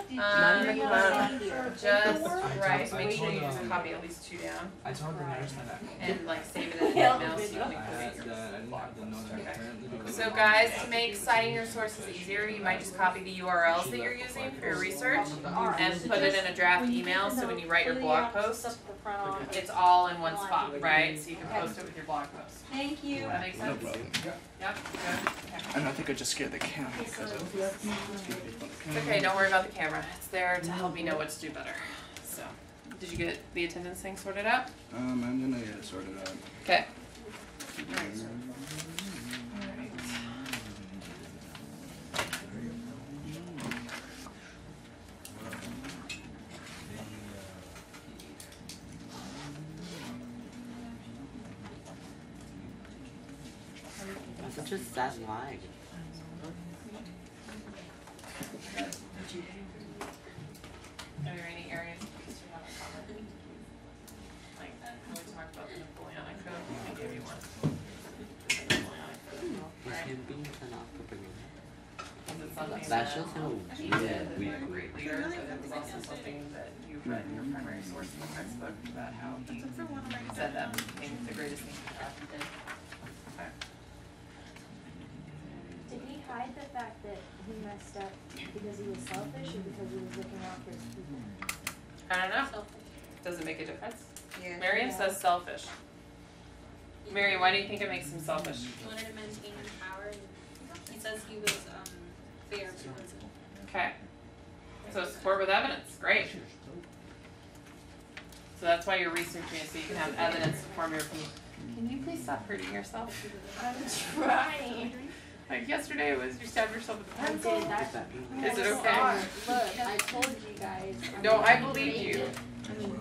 he's Just right. Make sure you just copy at least 2 down I told the nurse that and like save it in an email so you can I equate had your. that. I didn't have the notes apparently because So guys, to make citing your sources easier, you might just copy the URLs that you're using for your research and put it in a draft email so when you write your blog post, it's all in one spot, right? So you can post it with your blog post. Thank you. Does that make No sense? problem. Yep, good. And I think I just scared the camera because of It's okay, don't worry about the camera. It's there to help me know what to do better. So, did you get the attendance thing sorted out? I'm gonna get it sorted out. Okay. That's such a sad line. Are there any areas that you have in common? Like, when we talked about the Napoleonic Code, I gave you one. Is him being sent off to bring him? Is it something That shows how he did as a great leader, but it was also something that you read in your primary source in the textbook about how he said that was the greatest thing he ever did. Okay. Did he hide the fact that he messed up because he was selfish or because he was looking out for his people? I don't know. Does it make a difference? Miriam says selfish. Miriam, why do you think it makes him selfish? He wanted to maintain his power. He says he was fair towards him. Okay. So support with evidence. Great. So that's why you're researching it, so you can have evidence to form your opinion. Can you please stop hurting yourself? I'm trying. Like yesterday it was you stabbed yourself with a pencil. I did that. Is it okay? Look, I told you guys. No, I believe you.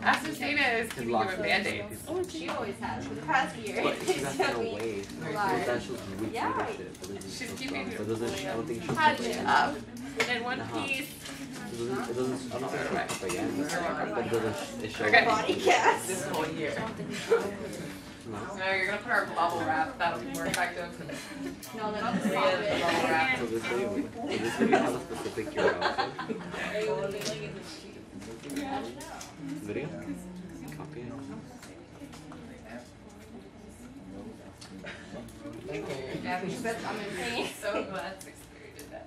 Asustina is giving you a band-aid. Oh, she always has for the past year. But she got that away. Lie. That shows weak Yeah. leadership. But this is She's so keeping strong. you But doesn't, I don't think she's Patch up in one piece. It doesn't, I don't think she's propaganda. But it doesn't, it shows. Okay. Body cast. This whole year. No. No, you're gonna put our bubble wrap. That'll be more effective. No, that's Bubble wrap. So this video have a specific URL. Video? Copy it. Yeah, because I'm so glad 6th period did that.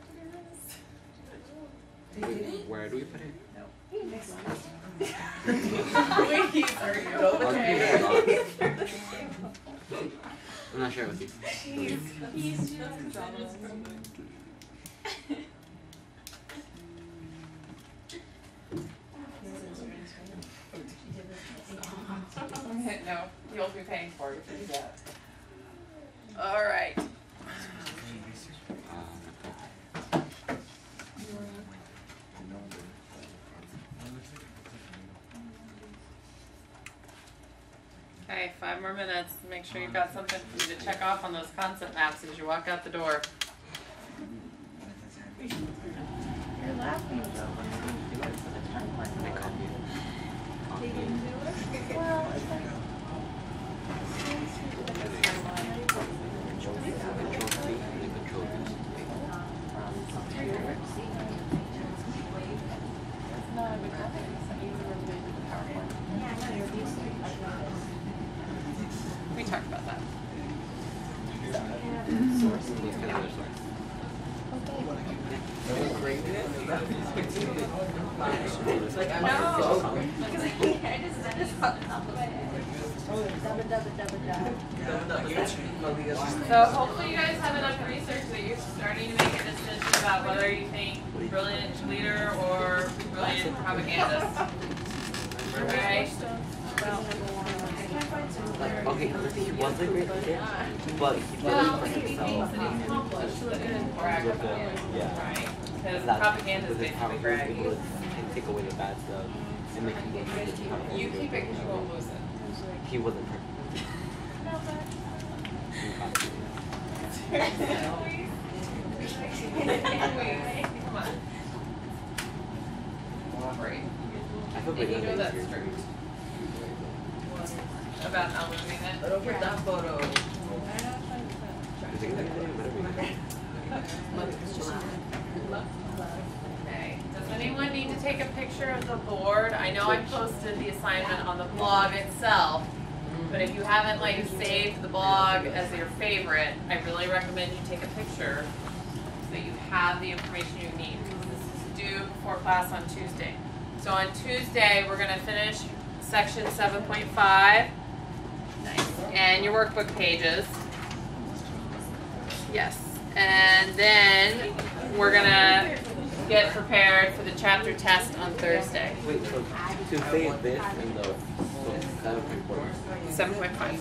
Where do we put it? Please, are you okay? I'm not sure with you. No, you'll be paying for it if you do that. All right. Okay, 5 more minutes. Make sure you've got something for you to check off on those concept maps as you walk out the door. You're laughing though. They didn't do it? Well, it's like... We talked about that. So hopefully you guys have enough research that you're starting to make a decision about whether you think brilliant leader or brilliant propagandist. Okay? Okay, he was a great leader, but he didn't Well, for he himself. thinks that he accomplished, but didn't brag about it. Right? Because propaganda is basically bragging. People can take away the bad stuff and make people think You keep it because you won't lose it. he wasn't perfect. Come on. Cooperate. I feel And you like know that's true. About not losing it. But over that photo. Okay. Does anyone need to take a picture of the board? I know I posted the assignment on the blog itself, but if you haven't like saved the blog as your favorite, I really recommend you take a picture so that you have the information you need. This is due before class on Tuesday. So on Tuesday, we're going to finish section 7.5 and your workbook pages. Yes. And then we're going to get prepared for the chapter test on Thursday. Wait, so Tuesday is this and the 7.4? 7.5.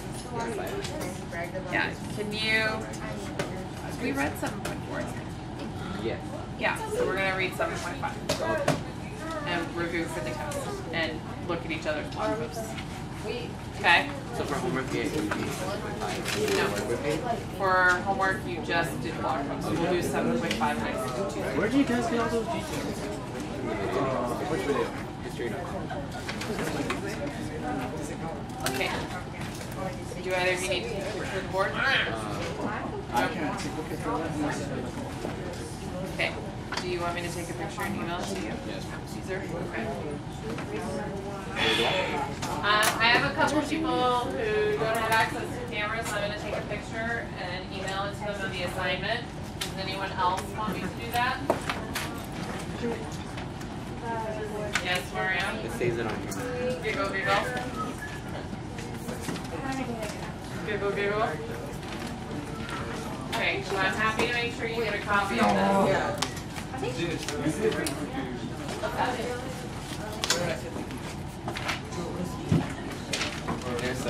Yeah. Can you... We read 7.4. Yes. Yeah, so we're going to read 7.5. And review for the test. And look at each other's blog posts. Okay? So for homework, yeah, it would be 7.5. No. For homework, you just did blog posts. So we'll do 7.5 next Tuesday. Where did you guys get all those details? Which video? History. Okay. Do either of you need to take a picture of the board? I can't take a picture of that. Okay. Do you want me to take a picture and email it to you? Yes. Caesar? Okay. I have a couple people who don't have access to cameras, so I'm going to take a picture and email it to them on the assignment. Does anyone else want me to do that? Yes, Mariam? It saves it on here. Giggle, giggle. Giggle, giggle. Okay, so I'm happy to make sure you get a copy of this. Yeah. There's a...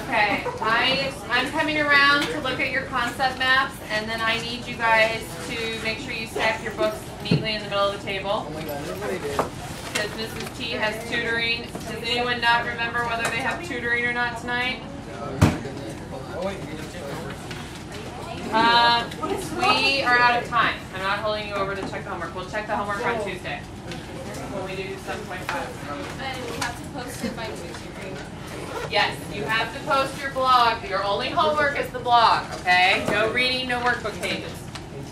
Okay, I'm coming around to look at your concept maps, and then I need you guys to make sure you stack your books neatly in the middle of the table. Because Mrs. T has tutoring. Does anyone not remember whether they have tutoring or not tonight? We are out of time. I'm not holding you over to check the homework. We'll check the homework on Tuesday when we do 7.5. And we have to post it by Tuesday. Yes, you have to post your blog. Your only homework is the blog, okay? No reading, no workbook pages.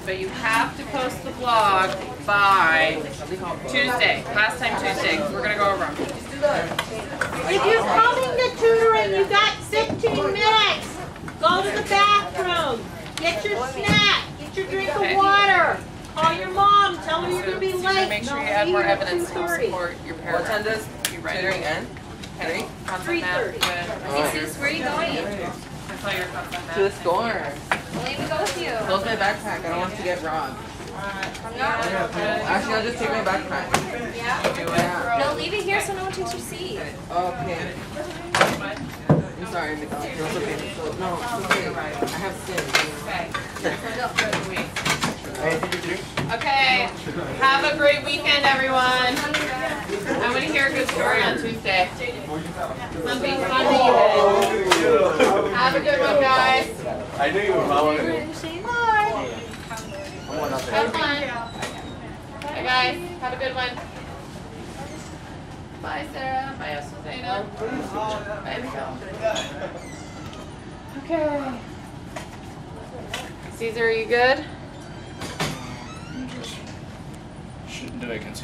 But you have to post the blog by Tuesday, class time Tuesday. We're going to go over them. If you're coming to tutoring, you got 15 minutes. Go to the bathroom. Get your snack. Get your drink of water. Call your mom. Tell her you're going to be late. Make sure you add more evidence to support your paragraph. What time does tutoring end? 3:30. Jesus, where are you going? I saw your concept map. To the store. Let me go with you. Close my backpack. I don't want to get robbed. I'm not. Actually, I'll just take my backpack. Yeah? No, leave it here so no one takes your seat. Okay. I'm sorry, McDonald. No, it's okay. No, it's okay. I have sins. Okay. Have a great weekend, everyone. I'm going to hear a good story on Tuesday. Something fun that you did. Have a good one, guys. I knew you were following me. Bye. Have fun. Bye, guys. Have a good one. Bye, Sarah. Bye, Susanna. Bye, Michelle. Okay. Caesar, are you good? Do I continue?